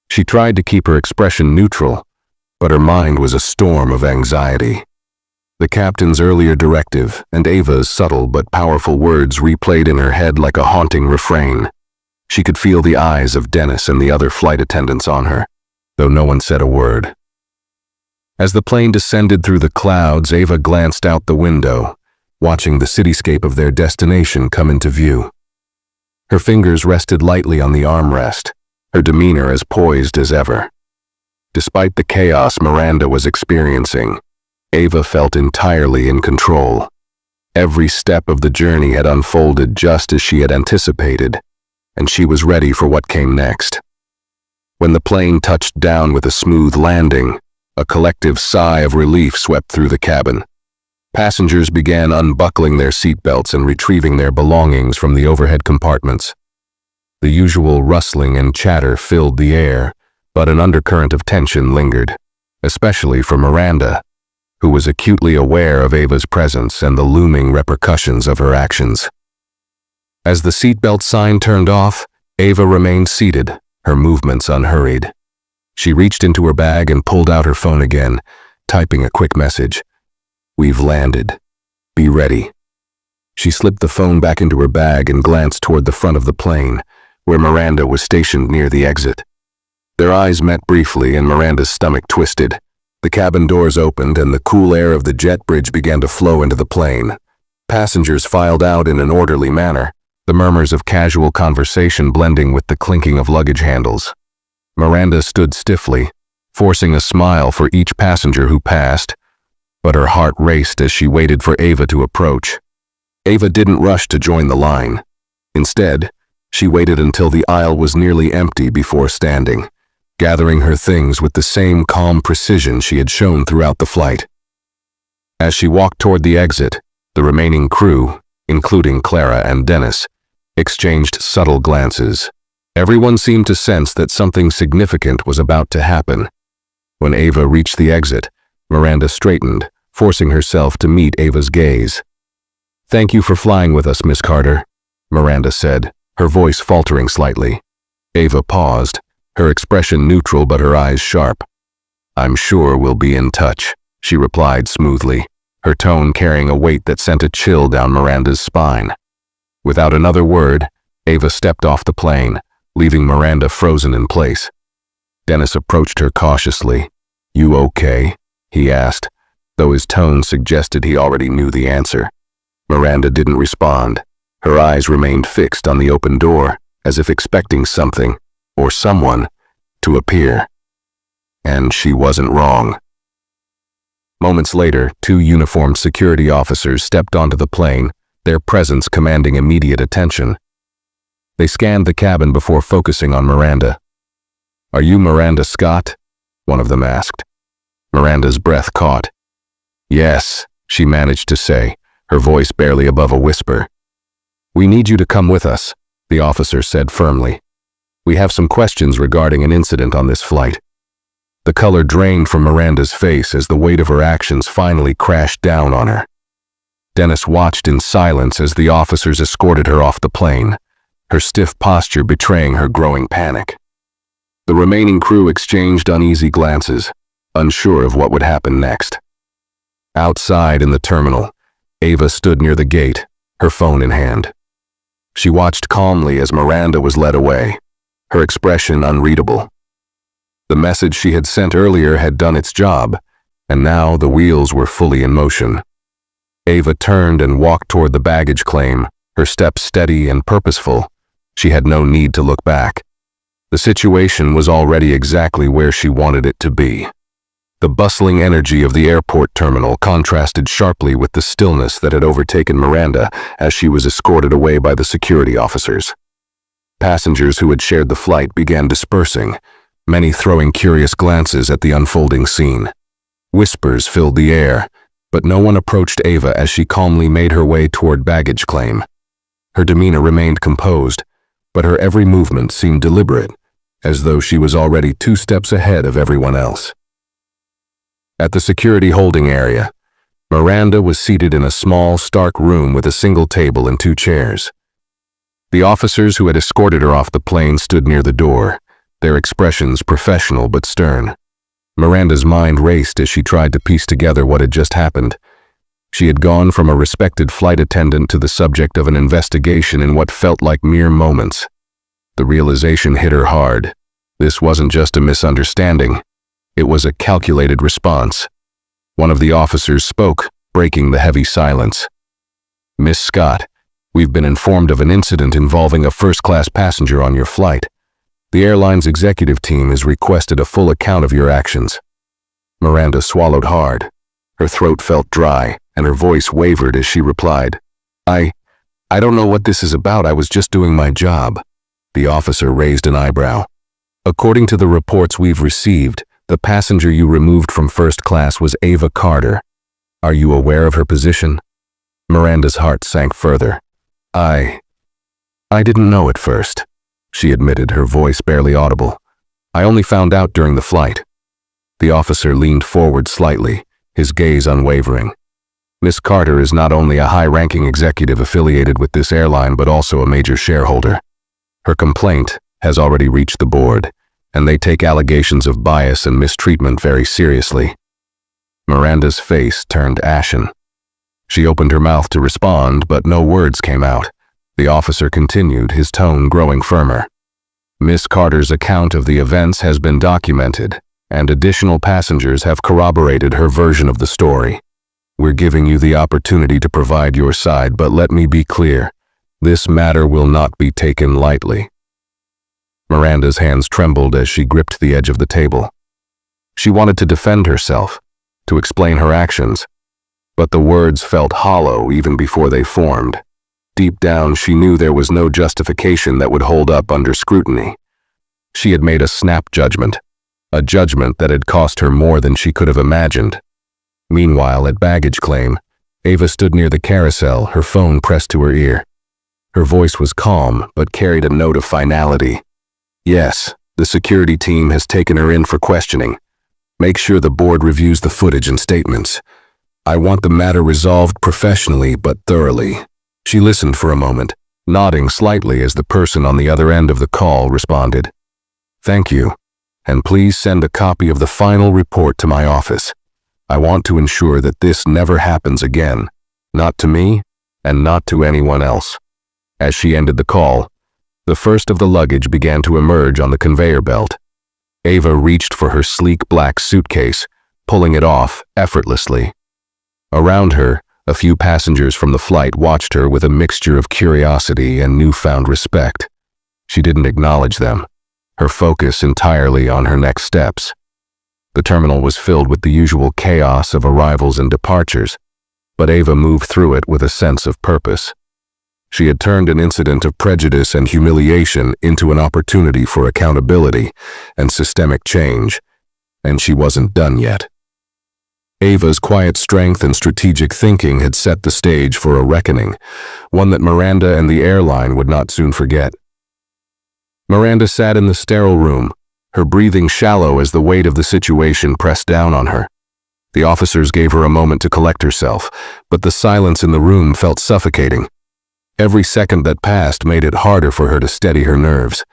She tried to keep her expression neutral, but her mind was a storm of anxiety. The captain's earlier directive and Ava's subtle but powerful words replayed in her head like a haunting refrain. She could feel the eyes of Dennis and the other flight attendants on her, though no one said a word. As the plane descended through the clouds, Ava glanced out the window, watching the cityscape of their destination come into view. Her fingers rested lightly on the armrest, her demeanor as poised as ever. Despite the chaos Miranda was experiencing, Ava felt entirely in control. Every step of the journey had unfolded just as she had anticipated, and she was ready for what came next. When the plane touched down with a smooth landing, a collective sigh of relief swept through the cabin. Passengers began unbuckling their seatbelts and retrieving their belongings from the overhead compartments. The usual rustling and chatter filled the air, but an undercurrent of tension lingered, especially for Miranda, who was acutely aware of Ava's presence and the looming repercussions of her actions. As the seatbelt sign turned off, Ava remained seated, her movements unhurried. She reached into her bag and pulled out her phone again, typing a quick message. "We've landed. Be ready." She slipped the phone back into her bag and glanced toward the front of the plane, where Miranda was stationed near the exit. Their eyes met briefly and Miranda's stomach twisted. The cabin doors opened and the cool air of the jet bridge began to flow into the plane. Passengers filed out in an orderly manner, the murmurs of casual conversation blending with the clinking of luggage handles. Miranda stood stiffly, forcing a smile for each passenger who passed, but her heart raced as she waited for Ava to approach. Ava didn't rush to join the line. Instead, she waited until the aisle was nearly empty before standing, gathering her things with the same calm precision she had shown throughout the flight. As she walked toward the exit, the remaining crew, including Clara and Dennis, exchanged subtle glances. Everyone seemed to sense that something significant was about to happen. When Ava reached the exit, Miranda straightened, forcing herself to meet Ava's gaze. "Thank you for flying with us, Miss Carter," Miranda said, her voice faltering slightly. Ava paused, her expression neutral but her eyes sharp. "I'm sure we'll be in touch," she replied smoothly, her tone carrying a weight that sent a chill down Miranda's spine. Without another word, Ava stepped off the plane, leaving Miranda frozen in place. Dennis approached her cautiously. "You okay?" he asked, though his tone suggested he already knew the answer. Miranda didn't respond. Her eyes remained fixed on the open door, as if expecting something, or someone, to appear. And she wasn't wrong. Moments later, 2 uniformed security officers stepped onto the plane, their presence commanding immediate attention. They scanned the cabin before focusing on Miranda. "Are you Miranda Scott?" one of them asked. Miranda's breath caught. "Yes," she managed to say, her voice barely above a whisper. "We need you to come with us," the officer said firmly. "We have some questions regarding an incident on this flight." The color drained from Miranda's face as the weight of her actions finally crashed down on her. Dennis watched in silence as the officers escorted her off the plane, her stiff posture betraying her growing panic. The remaining crew exchanged uneasy glances, unsure of what would happen next. Outside in the terminal, Ava stood near the gate, her phone in hand. She watched calmly as Miranda was led away, her expression unreadable. The message she had sent earlier had done its job, and now the wheels were fully in motion. Ava turned and walked toward the baggage claim, her steps steady and purposeful. She had no need to look back. The situation was already exactly where she wanted it to be. The bustling energy of the airport terminal contrasted sharply with the stillness that had overtaken Miranda as she was escorted away by the security officers. Passengers who had shared the flight began dispersing, many throwing curious glances at the unfolding scene. Whispers filled the air, but no one approached Ava as she calmly made her way toward baggage claim. Her demeanor remained composed, but her every movement seemed deliberate, as though she was already 2 steps ahead of everyone else. At the security holding area, Miranda was seated in a small, stark room with a single table and 2 chairs. The officers who had escorted her off the plane stood near the door, their expressions professional but stern. Miranda's mind raced as she tried to piece together what had just happened. She had gone from a respected flight attendant to the subject of an investigation in what felt like mere moments. The realization hit her hard. This wasn't just a misunderstanding. It was a calculated response. One of the officers spoke, breaking the heavy silence. "Miss Scott, we've been informed of an incident involving a first-class passenger on your flight. The airline's executive team has requested a full account of your actions." Miranda swallowed hard. Her throat felt dry, and her voice wavered as she replied, I don't know what this is about. I was just doing my job." The officer raised an eyebrow. "According to the reports we've received, the passenger you removed from first class was Ava Carter. Are you aware of her position?" Miranda's heart sank further. I didn't know at first," she admitted, her voice barely audible. "I only found out during the flight." The officer leaned forward slightly, his gaze unwavering. "Miss Carter is not only a high-ranking executive affiliated with this airline but also a major shareholder. Her complaint has already reached the board, and they take allegations of bias and mistreatment very seriously." Miranda's face turned ashen. She opened her mouth to respond, but no words came out. The officer continued, his tone growing firmer. "Miss Carter's account of the events has been documented, and additional passengers have corroborated her version of the story. We're giving you the opportunity to provide your side, but let me be clear, this matter will not be taken lightly." Miranda's hands trembled as she gripped the edge of the table. She wanted to defend herself, to explain her actions, but the words felt hollow even before they formed. Deep down, she knew there was no justification that would hold up under scrutiny. She had made a snap judgment, a judgment that had cost her more than she could have imagined. Meanwhile, at baggage claim, Ava stood near the carousel, her phone pressed to her ear. Her voice was calm, but carried a note of finality. "Yes, the security team has taken her in for questioning. Make sure the board reviews the footage and statements. I want the matter resolved professionally but thoroughly." She listened for a moment, nodding slightly as the person on the other end of the call responded. "Thank you, and please send a copy of the final report to my office. I want to ensure that this never happens again, not to me and not to anyone else." As she ended the call, the first of the luggage began to emerge on the conveyor belt. Ava reached for her sleek black suitcase, pulling it off effortlessly. Around her, a few passengers from the flight watched her with a mixture of curiosity and newfound respect. She didn't acknowledge them, her focus entirely on her next steps. The terminal was filled with the usual chaos of arrivals and departures, but Ava moved through it with a sense of purpose. She had turned an incident of prejudice and humiliation into an opportunity for accountability and systemic change, and she wasn't done yet. Ava's quiet strength and strategic thinking had set the stage for a reckoning, one that Miranda and the airline would not soon forget. Miranda sat in the sterile room, her breathing shallow as the weight of the situation pressed down on her. The officers gave her a moment to collect herself, but the silence in the room felt suffocating. Every second that passed made it harder for her to steady her nerves.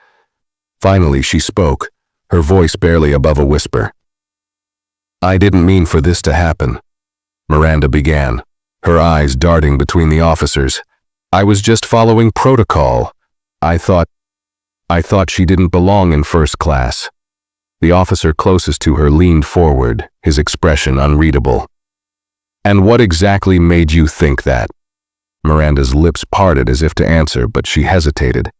Finally, she spoke, her voice barely above a whisper. "I didn't mean for this to happen," Miranda began, her eyes darting between the officers. "I was just following protocol. I thought she didn't belong in first class." The officer closest to her leaned forward, his expression unreadable. "And what exactly made you think that?" Miranda's lips parted as if to answer, but she hesitated.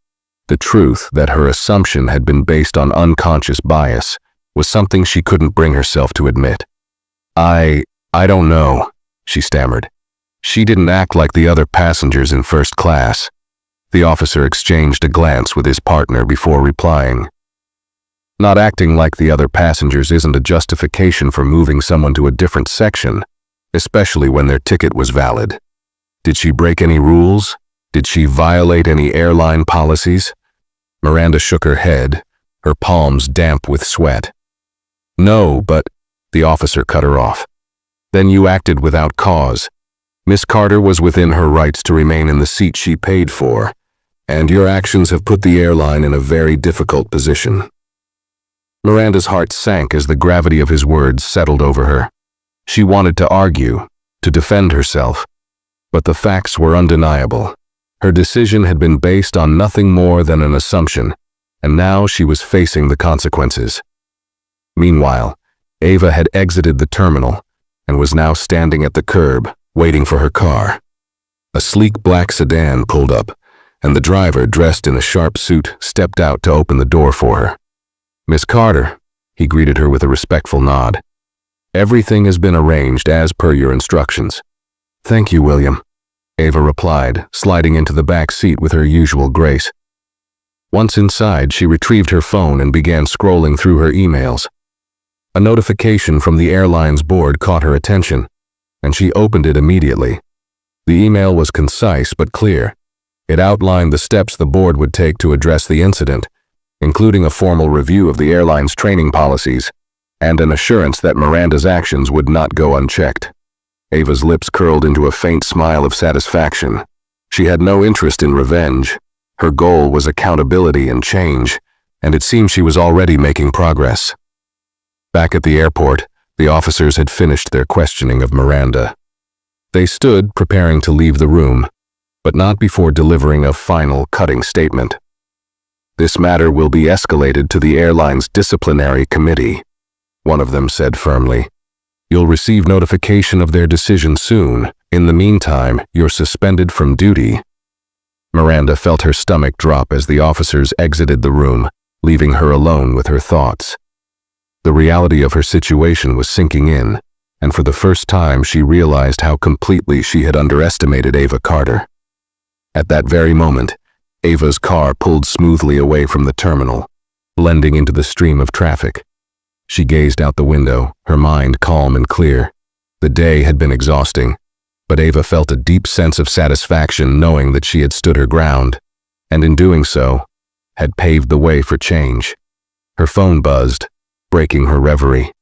The truth that her assumption had been based on unconscious bias was something she couldn't bring herself to admit. I don't know," she stammered. "She didn't act like the other passengers in first class." The officer exchanged a glance with his partner before replying. "Not acting like the other passengers isn't a justification for moving someone to a different section, especially when their ticket was valid. Did she break any rules? Did she violate any airline policies?" Miranda shook her head, her palms damp with sweat. "No, but The officer cut her off. Then you acted without cause. Miss Carter was within her rights to remain in the seat she paid for, and your actions have put the airline in a very difficult position. Miranda's heart sank as the gravity of his words settled over her. She wanted to argue, to defend herself, but the facts were undeniable. Her decision had been based on nothing more than an assumption, and now she was facing the consequences. Meanwhile, Ava had exited the terminal and was now standing at the curb, waiting for her car. A sleek black sedan pulled up, and the driver, dressed in a sharp suit, stepped out to open the door for her. "Miss Carter," he greeted her with a respectful nod. "Everything has been arranged as per your instructions." "Thank you, William," Ava replied, sliding into the back seat with her usual grace. Once inside, she retrieved her phone and began scrolling through her emails. A notification from the airline's board caught her attention, and she opened it immediately. The email was concise but clear. It outlined the steps the board would take to address the incident, including a formal review of the airline's training policies and an assurance that Miranda's actions would not go unchecked. Ava's lips curled into a faint smile of satisfaction. She had no interest in revenge. Her goal was accountability and change, and it seemed she was already making progress. Back at the airport, the officers had finished their questioning of Miranda. They stood preparing to leave the room, but not before delivering a final, cutting statement. "This matter will be escalated to the airline's disciplinary committee," one of them said firmly. "You'll receive notification of their decision soon. In the meantime, you're suspended from duty." Miranda felt her stomach drop as the officers exited the room, leaving her alone with her thoughts. The reality of her situation was sinking in, and for the first time she realized how completely she had underestimated Ava Carter. At that very moment, Ava's car pulled smoothly away from the terminal, blending into the stream of traffic. She gazed out the window, her mind calm and clear. The day had been exhausting, but Ava felt a deep sense of satisfaction knowing that she had stood her ground, and in doing so, had paved the way for change. Her phone buzzed, breaking her reverie.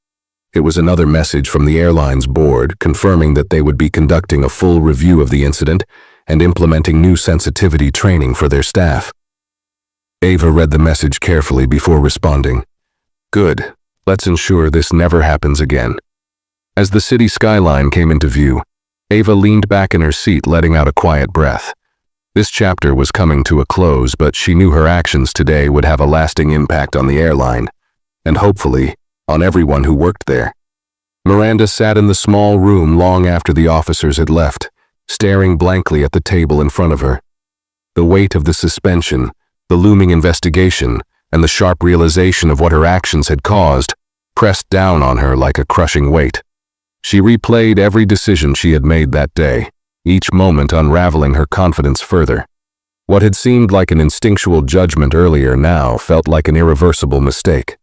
It was another message from the airline's board confirming that they would be conducting a full review of the incident and implementing new sensitivity training for their staff. Ava read the message carefully before responding. "Good. Let's ensure this never happens again." As the city skyline came into view, Ava leaned back in her seat, letting out a quiet breath. This chapter was coming to a close, but she knew her actions today would have a lasting impact on the airline, and hopefully, on everyone who worked there. Miranda sat in the small room long after the officers had left, staring blankly at the table in front of her. The weight of the suspension, the looming investigation, and the sharp realization of what her actions had caused pressed down on her like a crushing weight. She replayed every decision she had made that day, each moment unraveling her confidence further. What had seemed like an instinctual judgment earlier now felt like an irreversible mistake.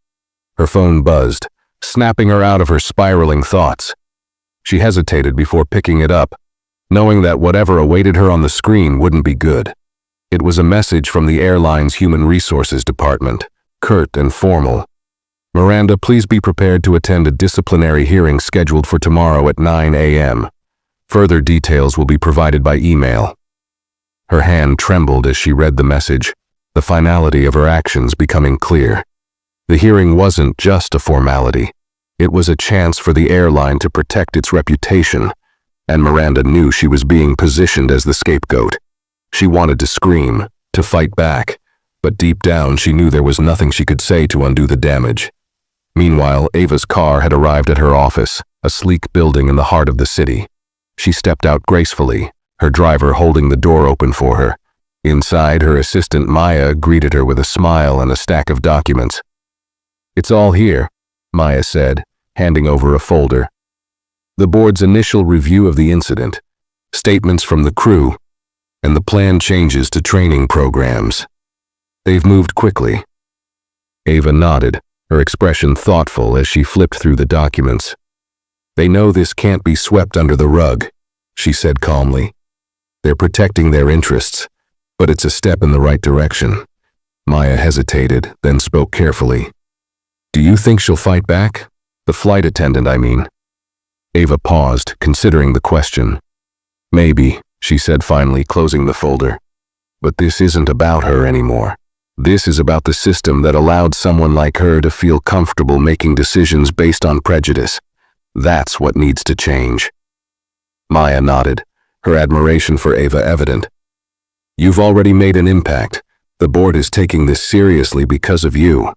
Her phone buzzed, snapping her out of her spiraling thoughts. She hesitated before picking it up, knowing that whatever awaited her on the screen wouldn't be good. It was a message from the airline's Human Resources Department, curt and formal. "Miranda, please be prepared to attend a disciplinary hearing scheduled for tomorrow at 9 a.m. Further details will be provided by email." Her hand trembled as she read the message, the finality of her actions becoming clear. The hearing wasn't just a formality. It was a chance for the airline to protect its reputation, and Miranda knew she was being positioned as the scapegoat. She wanted to scream, to fight back, but deep down she knew there was nothing she could say to undo the damage. Meanwhile, Ava's car had arrived at her office, a sleek building in the heart of the city. She stepped out gracefully, her driver holding the door open for her. Inside, her assistant Maya greeted her with a smile and a stack of documents. "It's all here," Maya said, handing over a folder. The board's initial review of the incident, statements from the crew, and the planned changes to training programs. "They've moved quickly." Ava nodded, her expression thoughtful as she flipped through the documents. "They know this can't be swept under the rug," she said calmly. "They're protecting their interests, but it's a step in the right direction." Maya hesitated, then spoke carefully. "Do you think she'll fight back?" The flight attendant, I mean. Ava paused, considering the question. Maybe, she said finally, closing the folder. But this isn't about her anymore. This is about the system that allowed someone like her to feel comfortable making decisions based on prejudice. That's what needs to change. Maya nodded, her admiration for Ava evident. You've already made an impact. The board is taking this seriously because of you.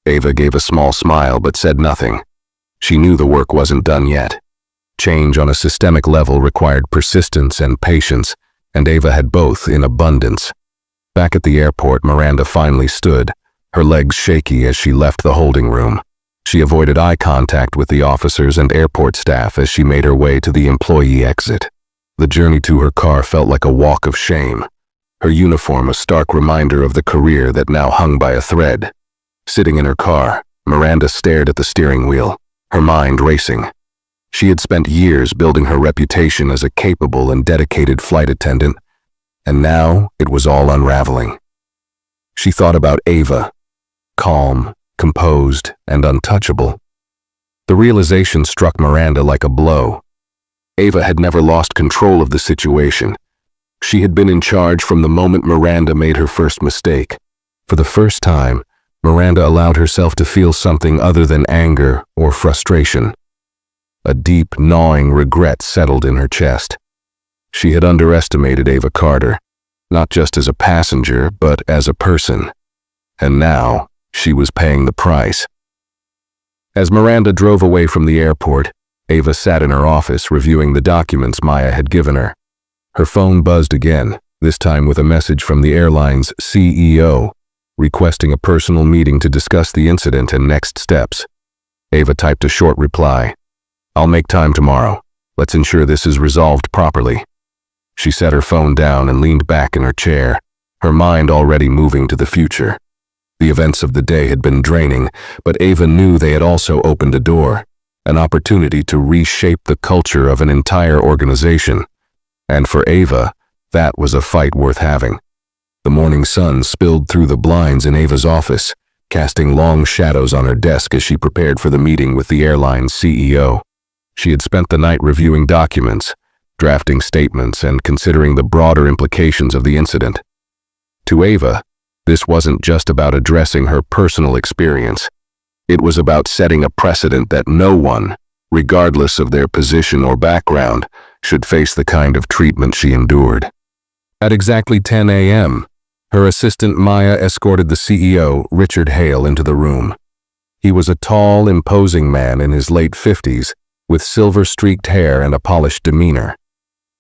Ava gave a small smile but said nothing. She knew the work wasn't done yet. Change on a systemic level required persistence and patience, and Ava had both in abundance. Back at the airport, Miranda finally stood, her legs shaky as she left the holding room. She avoided eye contact with the officers and airport staff as she made her way to the employee exit. The journey to her car felt like a walk of shame, her uniform a stark reminder of the career that now hung by a thread. Sitting in her car, Miranda stared at the steering wheel, her mind racing. She had spent years building her reputation as a capable and dedicated flight attendant, and now it was all unraveling. She thought about Ava, calm, composed, and untouchable. The realization struck Miranda like a blow. Ava had never lost control of the situation. She had been in charge from the moment Miranda made her first mistake. For the first time, Miranda allowed herself to feel something other than anger or frustration. A deep, gnawing regret settled in her chest. She had underestimated Ava Carter, not just as a passenger, but as a person. And now, she was paying the price. As Miranda drove away from the airport, Ava sat in her office reviewing the documents Maya had given her. Her phone buzzed again, this time with a message from the airline's CEO, requesting a personal meeting to discuss the incident and next steps. Ava typed a short reply. "I'll make time tomorrow. Let's ensure this is resolved properly." She set her phone down and leaned back in her chair, her mind already moving to the future. The events of the day had been draining, but Ava knew they had also opened a door, an opportunity to reshape the culture of an entire organization. And for Ava, that was a fight worth having. The morning sun spilled through the blinds in Ava's office, casting long shadows on her desk as she prepared for the meeting with the airline's CEO. She had spent the night reviewing documents, drafting statements, and considering the broader implications of the incident. To Ava, this wasn't just about addressing her personal experience. It was about setting a precedent that no one, regardless of their position or background, should face the kind of treatment she endured. At exactly 10 a.m., her assistant Maya escorted the CEO, Richard Hale, into the room. He was a tall, imposing man in his late 50s, with silver-streaked hair and a polished demeanor.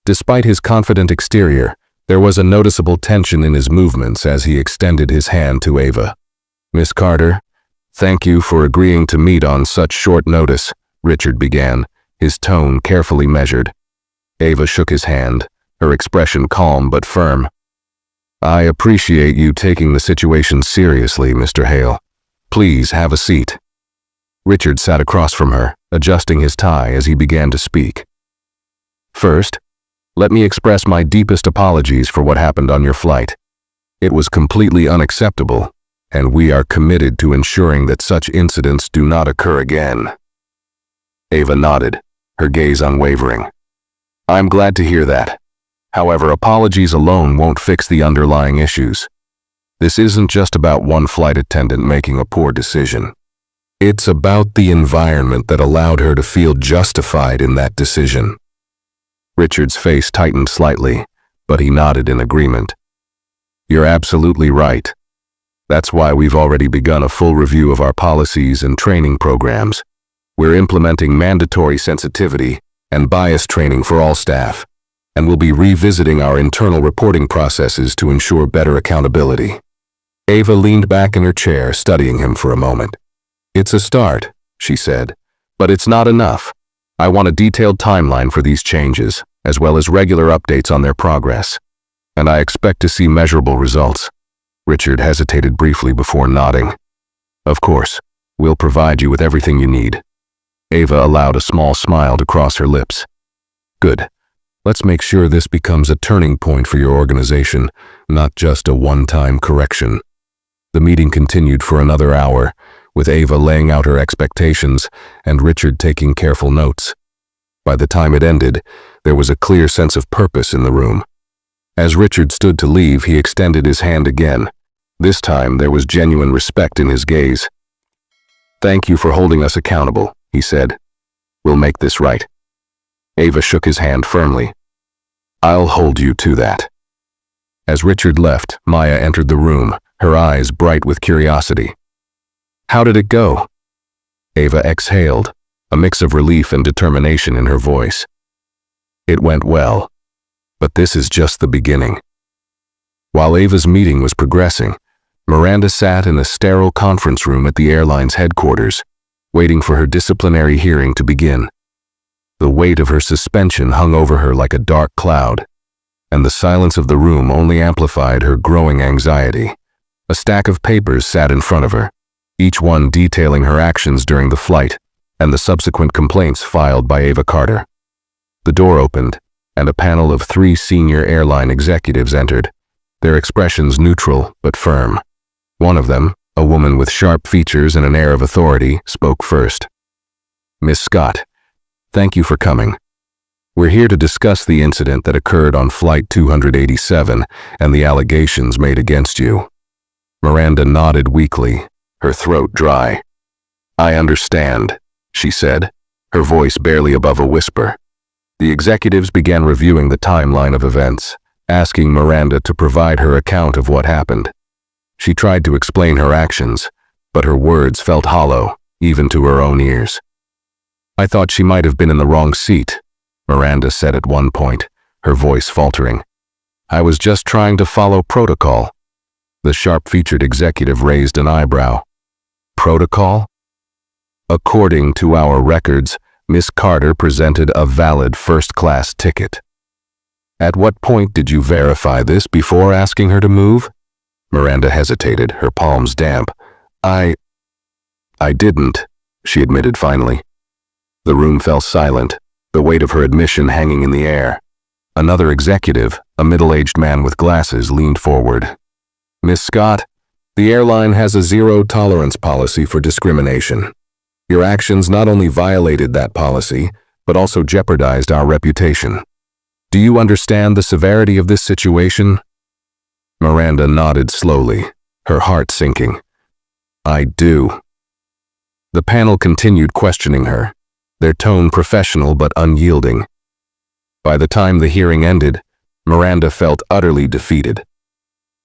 Despite his confident exterior, there was a noticeable tension in his movements as he extended his hand to Ava. "Miss Carter, thank you for agreeing to meet on such short notice," Richard began, his tone carefully measured. Ava shook his hand, her expression calm but firm. "I appreciate you taking the situation seriously, Mr. Hale. Please have a seat." Richard sat across from her, adjusting his tie as he began to speak. "First, let me express my deepest apologies for what happened on your flight. It was completely unacceptable, and we are committed to ensuring that such incidents do not occur again." Ava nodded, her gaze unwavering. "I'm glad to hear that. However, apologies alone won't fix the underlying issues. This isn't just about one flight attendant making a poor decision. It's about the environment that allowed her to feel justified in that decision." Richard's face tightened slightly, but he nodded in agreement. "You're absolutely right. That's why we've already begun a full review of our policies and training programs. We're implementing mandatory sensitivity and bias training for all staff, and we'll be revisiting our internal reporting processes to ensure better accountability." Ava leaned back in her chair, studying him for a moment. "It's a start," she said, "but it's not enough. I want a detailed timeline for these changes, as well as regular updates on their progress. And I expect to see measurable results." Richard hesitated briefly before nodding. "Of course, we'll provide you with everything you need." Ava allowed a small smile to cross her lips. "Good. Let's make sure this becomes a turning point for your organization, not just a one-time correction." The meeting continued for another hour, with Ava laying out her expectations and Richard taking careful notes. By the time it ended, there was a clear sense of purpose in the room. As Richard stood to leave, he extended his hand again. This time, there was genuine respect in his gaze. "Thank you for holding us accountable," he said. "We'll make this right." Ava shook his hand firmly. "I'll hold you to that." As Richard left, Maya entered the room, her eyes bright with curiosity. "How did it go?" Ava exhaled, a mix of relief and determination in her voice. "It went well, but this is just the beginning." While Ava's meeting was progressing, Miranda sat in a sterile conference room at the airline's headquarters, waiting for her disciplinary hearing to begin. The weight of her suspension hung over her like a dark cloud, and the silence of the room only amplified her growing anxiety. A stack of papers sat in front of her, each one detailing her actions during the flight and the subsequent complaints filed by Ava Carter. The door opened, and a panel of 3 senior airline executives entered, their expressions neutral but firm. One of them, a woman with sharp features and an air of authority, spoke first. "Miss Scott, thank you for coming. We're here to discuss the incident that occurred on Flight 287 and the allegations made against you." Miranda nodded weakly, her throat dry. "I understand," she said, her voice barely above a whisper. The executives began reviewing the timeline of events, asking Miranda to provide her account of what happened. She tried to explain her actions, but her words felt hollow, even to her own ears. "I thought she might have been in the wrong seat," Miranda said at one point, her voice faltering. "I was just trying to follow protocol." The sharp-featured executive raised an eyebrow. "Protocol?" "According to our records, Miss Carter presented a valid first-class ticket." "At what point did you verify this before asking her to move?" Miranda hesitated, her palms damp. I didn't," she admitted finally. The room fell silent, the weight of her admission hanging in the air. Another executive, a middle-aged man with glasses, leaned forward. "Miss Scott, the airline has a zero-tolerance policy for discrimination. Your actions not only violated that policy, but also jeopardized our reputation. Do you understand the severity of this situation?" Miranda nodded slowly, her heart sinking. "I do." The panel continued questioning her, their tone professional but unyielding. By the time the hearing ended, Miranda felt utterly defeated.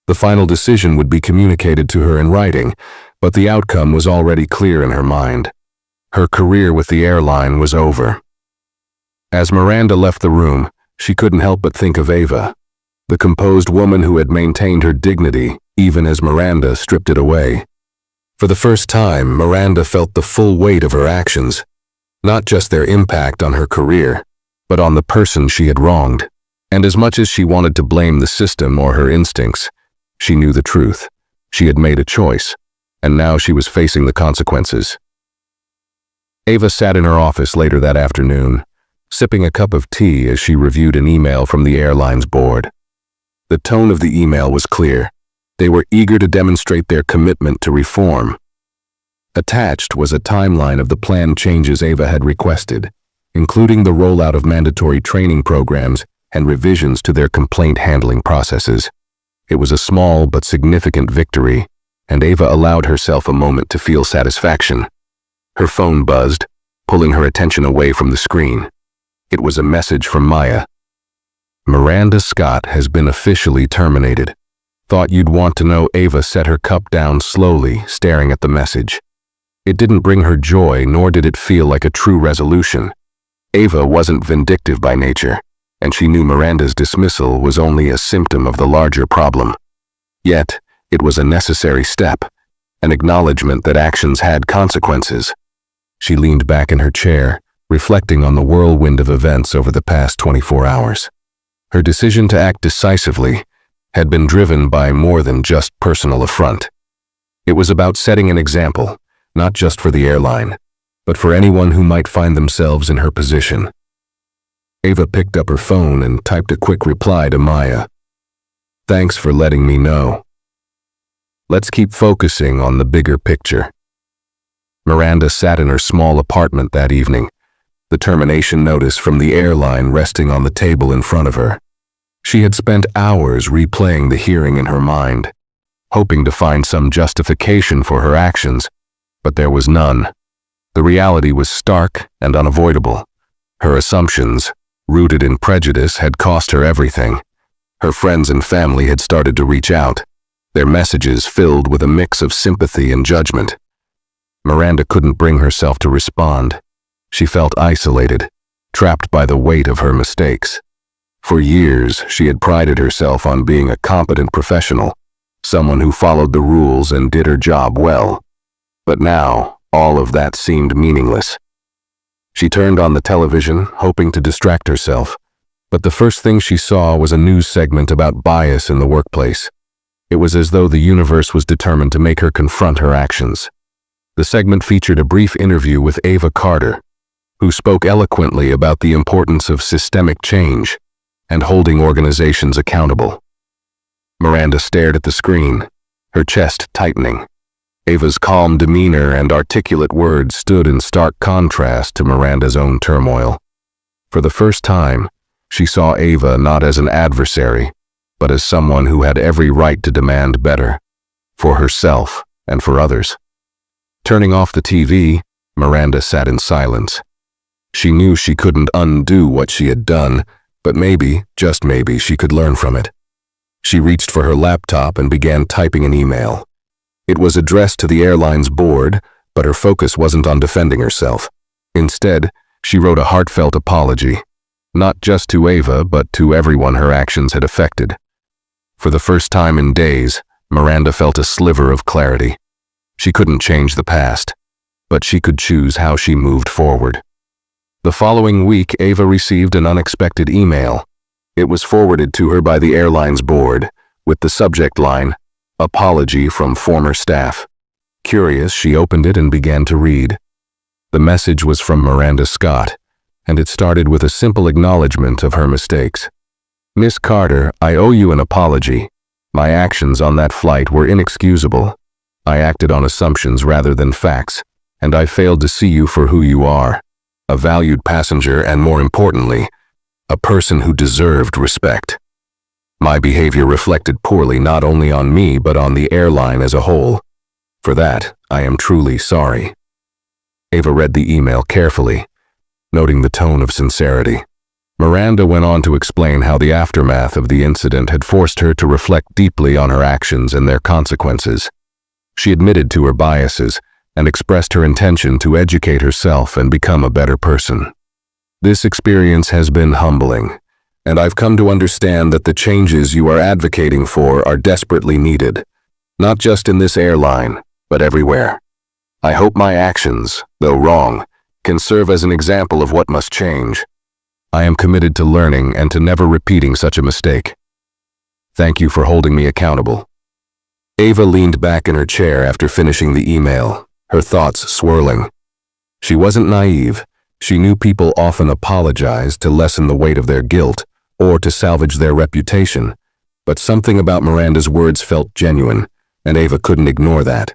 The final decision would be communicated to her in writing, but the outcome was already clear in her mind. Her career with the airline was over. As Miranda left the room, she couldn't help but think of Ava, the composed woman who had maintained her dignity even as Miranda stripped it away. For the first time, Miranda felt the full weight of her actions, not just their impact on her career, but on the person she had wronged. And as much as she wanted to blame the system or her instincts, she knew the truth. She had made a choice, and now she was facing the consequences. Ava sat in her office later that afternoon, sipping a cup of tea as she reviewed an email from the airline's board. The tone of the email was clear. They were eager to demonstrate their commitment to reform. Attached was a timeline of the planned changes Ava had requested, including the rollout of mandatory training programs and revisions to their complaint handling processes. It was a small but significant victory, and Ava allowed herself a moment to feel satisfaction. Her phone buzzed, pulling her attention away from the screen. It was a message from Maya. "Miranda Scott has been officially terminated. Thought you'd want to know." Ava set her cup down slowly, staring at the message. It didn't bring her joy, nor did it feel like a true resolution. Ava wasn't vindictive by nature, and she knew Miranda's dismissal was only a symptom of the larger problem. Yet, it was a necessary step, an acknowledgement that actions had consequences. She leaned back in her chair, reflecting on the whirlwind of events over the past 24 hours. Her decision to act decisively had been driven by more than just personal affront. It was about setting an example, not just for the airline, but for anyone who might find themselves in her position. Ava picked up her phone and typed a quick reply to Maya. "Thanks for letting me know. Let's keep focusing on the bigger picture." Miranda sat in her small apartment that evening, the termination notice from the airline resting on the table in front of her. She had spent hours replaying the hearing in her mind, hoping to find some justification for her actions, but there was none. The reality was stark and unavoidable. Her assumptions, rooted in prejudice, had cost her everything. Her friends and family had started to reach out, their messages filled with a mix of sympathy and judgment. Miranda couldn't bring herself to respond. She felt isolated, trapped by the weight of her mistakes. For years, she had prided herself on being a competent professional, someone who followed the rules and did her job well. But now, all of that seemed meaningless. She turned on the television, hoping to distract herself, but the first thing she saw was a news segment about bias in the workplace. It was as though the universe was determined to make her confront her actions. The segment featured a brief interview with Ava Carter, who spoke eloquently about the importance of systemic change and holding organizations accountable. Miranda stared at the screen, her chest tightening. Ava's calm demeanor and articulate words stood in stark contrast to Miranda's own turmoil. For the first time, she saw Ava not as an adversary, but as someone who had every right to demand better, for herself and for others. Turning off the TV, Miranda sat in silence. She knew she couldn't undo what she had done, but maybe, just maybe, she could learn from it. She reached for her laptop and began typing an email. It was addressed to the airline's board, but her focus wasn't on defending herself. Instead, she wrote a heartfelt apology, not just to Ava, but to everyone her actions had affected. For the first time in days, Miranda felt a sliver of clarity. She couldn't change the past, but she could choose how she moved forward. The following week, Ava received an unexpected email. It was forwarded to her by the airline's board, with the subject line, "Apology from former staff." Curious, she opened it and began to read. The message was from Miranda Scott, and it started with a simple acknowledgement of her mistakes. "Miss Carter, I owe you an apology. My actions on that flight were inexcusable. I acted on assumptions rather than facts, and I failed to see you for who you are, a valued passenger and, more importantly, a person who deserved respect. My behavior reflected poorly not only on me but on the airline as a whole. For that, I am truly sorry." Ava read the email carefully, noting the tone of sincerity. Miranda went on to explain how the aftermath of the incident had forced her to reflect deeply on her actions and their consequences. She admitted to her biases and expressed her intention to educate herself and become a better person. "This experience has been humbling, and I've come to understand that the changes you are advocating for are desperately needed, not just in this airline, but everywhere. I hope my actions, though wrong, can serve as an example of what must change. I am committed to learning and to never repeating such a mistake. Thank you for holding me accountable." Ava leaned back in her chair after finishing the email, her thoughts swirling. She wasn't naive. She knew people often apologized to lessen the weight of their guilt or to salvage their reputation, but something about Miranda's words felt genuine, and Ava couldn't ignore that.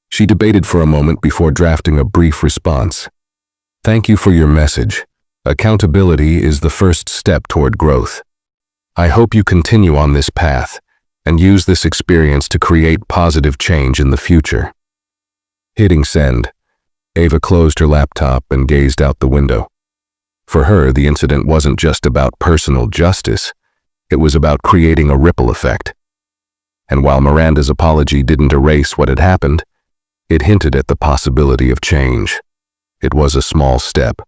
She debated for a moment before drafting a brief response. "Thank you for your message. Accountability is the first step toward growth. I hope you continue on this path and use this experience to create positive change in the future." Hitting send, Ava closed her laptop and gazed out the window. For her, the incident wasn't just about personal justice, it was about creating a ripple effect. And while Miranda's apology didn't erase what had happened, it hinted at the possibility of change. It was a small step,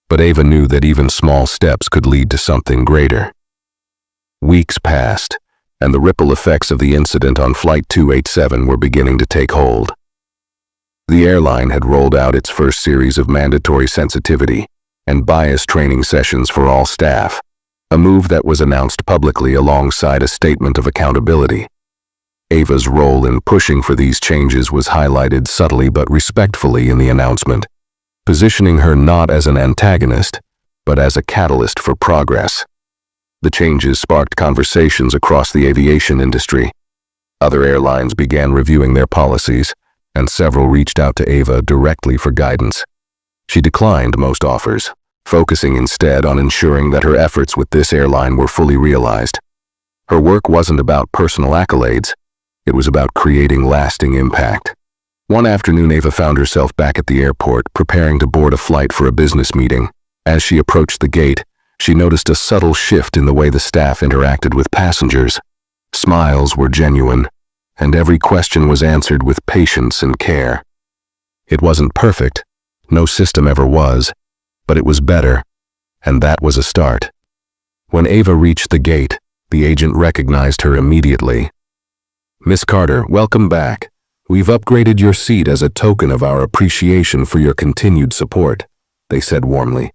but Ava knew that even small steps could lead to something greater. Weeks passed, and the ripple effects of the incident on Flight 287 were beginning to take hold. The airline had rolled out its first series of mandatory sensitivity and bias training sessions for all staff, a move that was announced publicly alongside a statement of accountability. Ava's role in pushing for these changes was highlighted subtly but respectfully in the announcement, positioning her not as an antagonist, but as a catalyst for progress. The changes sparked conversations across the aviation industry. Other airlines began reviewing their policies, and several reached out to Ava directly for guidance. She declined most offers, focusing instead on ensuring that her efforts with this airline were fully realized. Her work wasn't about personal accolades, it was about creating lasting impact. One afternoon, Ava found herself back at the airport, preparing to board a flight for a business meeting. As she approached the gate, she noticed a subtle shift in the way the staff interacted with passengers. Smiles were genuine, and every question was answered with patience and care. It wasn't perfect, no system ever was, but it was better, and that was a start. When Ava reached the gate, the agent recognized her immediately. "Miss Carter, welcome back. We've upgraded your seat as a token of our appreciation for your continued support," they said warmly.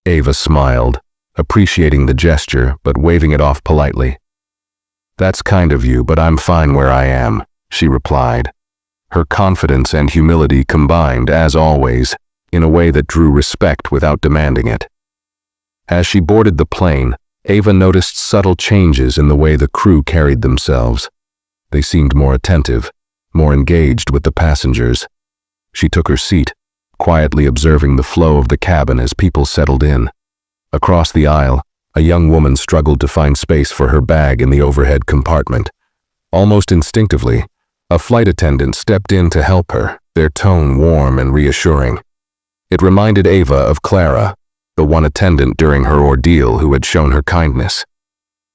Ava smiled, appreciating the gesture but waving it off politely. "That's kind of you, but I'm fine where I am," she replied. Her confidence and humility combined, as always, in a way that drew respect without demanding it. As she boarded the plane, Ava noticed subtle changes in the way the crew carried themselves. They seemed more attentive, more engaged with the passengers. She took her seat, quietly observing the flow of the cabin as people settled in. Across the aisle, a young woman struggled to find space for her bag in the overhead compartment. Almost instinctively, a flight attendant stepped in to help her, their tone warm and reassuring. It reminded Ava of Clara, the one attendant during her ordeal who had shown her kindness.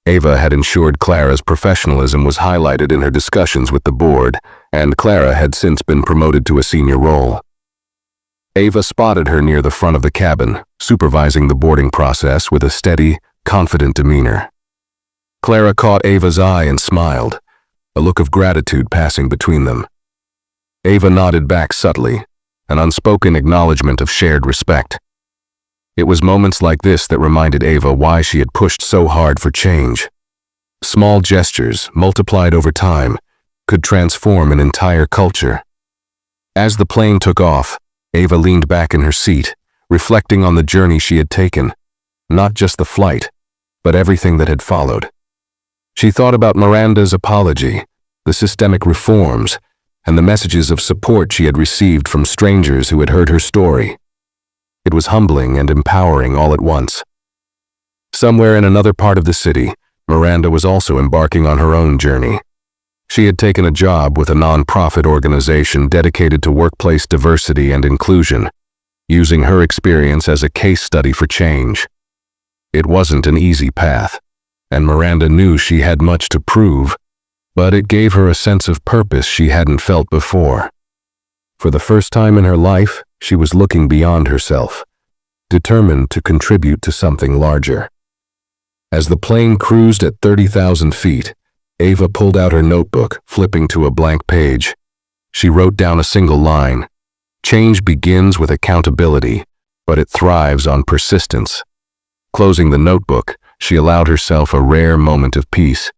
Ava had ensured Clara's professionalism was highlighted in her discussions with the board, and Clara had since been promoted to a senior role. Ava spotted her near the front of the cabin, supervising the boarding process with a steady, confident demeanor. Clara caught Ava's eye and smiled, a look of gratitude passing between them. Ava nodded back subtly, an unspoken acknowledgement of shared respect. It was moments like this that reminded Ava why she had pushed so hard for change. Small gestures, multiplied over time, could transform an entire culture. As the plane took off, Ava leaned back in her seat, reflecting on the journey she had taken, not just the flight, but everything that had followed. She thought about Miranda's apology, the systemic reforms, and the messages of support she had received from strangers who had heard her story. It was humbling and empowering all at once. Somewhere in another part of the city, Miranda was also embarking on her own journey. She had taken a job with a non-profit organization dedicated to workplace diversity and inclusion, using her experience as a case study for change. It wasn't an easy path, and Miranda knew she had much to prove, but it gave her a sense of purpose she hadn't felt before. For the first time in her life, she was looking beyond herself, determined to contribute to something larger. As the plane cruised at 30,000 feet, Ava pulled out her notebook, flipping to a blank page. She wrote down a single line. "Change begins with accountability, but it thrives on persistence." Closing the notebook, she allowed herself a rare moment of peace,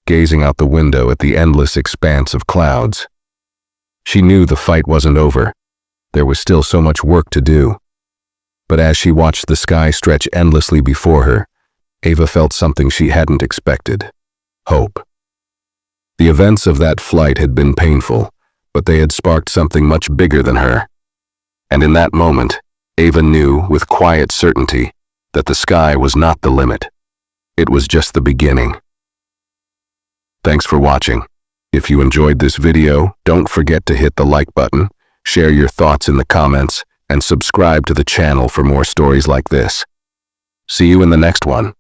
gazing out the window at the endless expanse of clouds. She knew the fight wasn't over. There was still so much work to do. But as she watched the sky stretch endlessly before her, Ava felt something she hadn't expected: hope. The events of that flight had been painful, but they had sparked something much bigger than her. And in that moment, Ava knew with quiet certainty that the sky was not the limit. It was just the beginning. Thanks for watching. If you enjoyed this video, don't forget to hit the like button, share your thoughts in the comments, and subscribe to the channel for more stories like this. See you in the next one.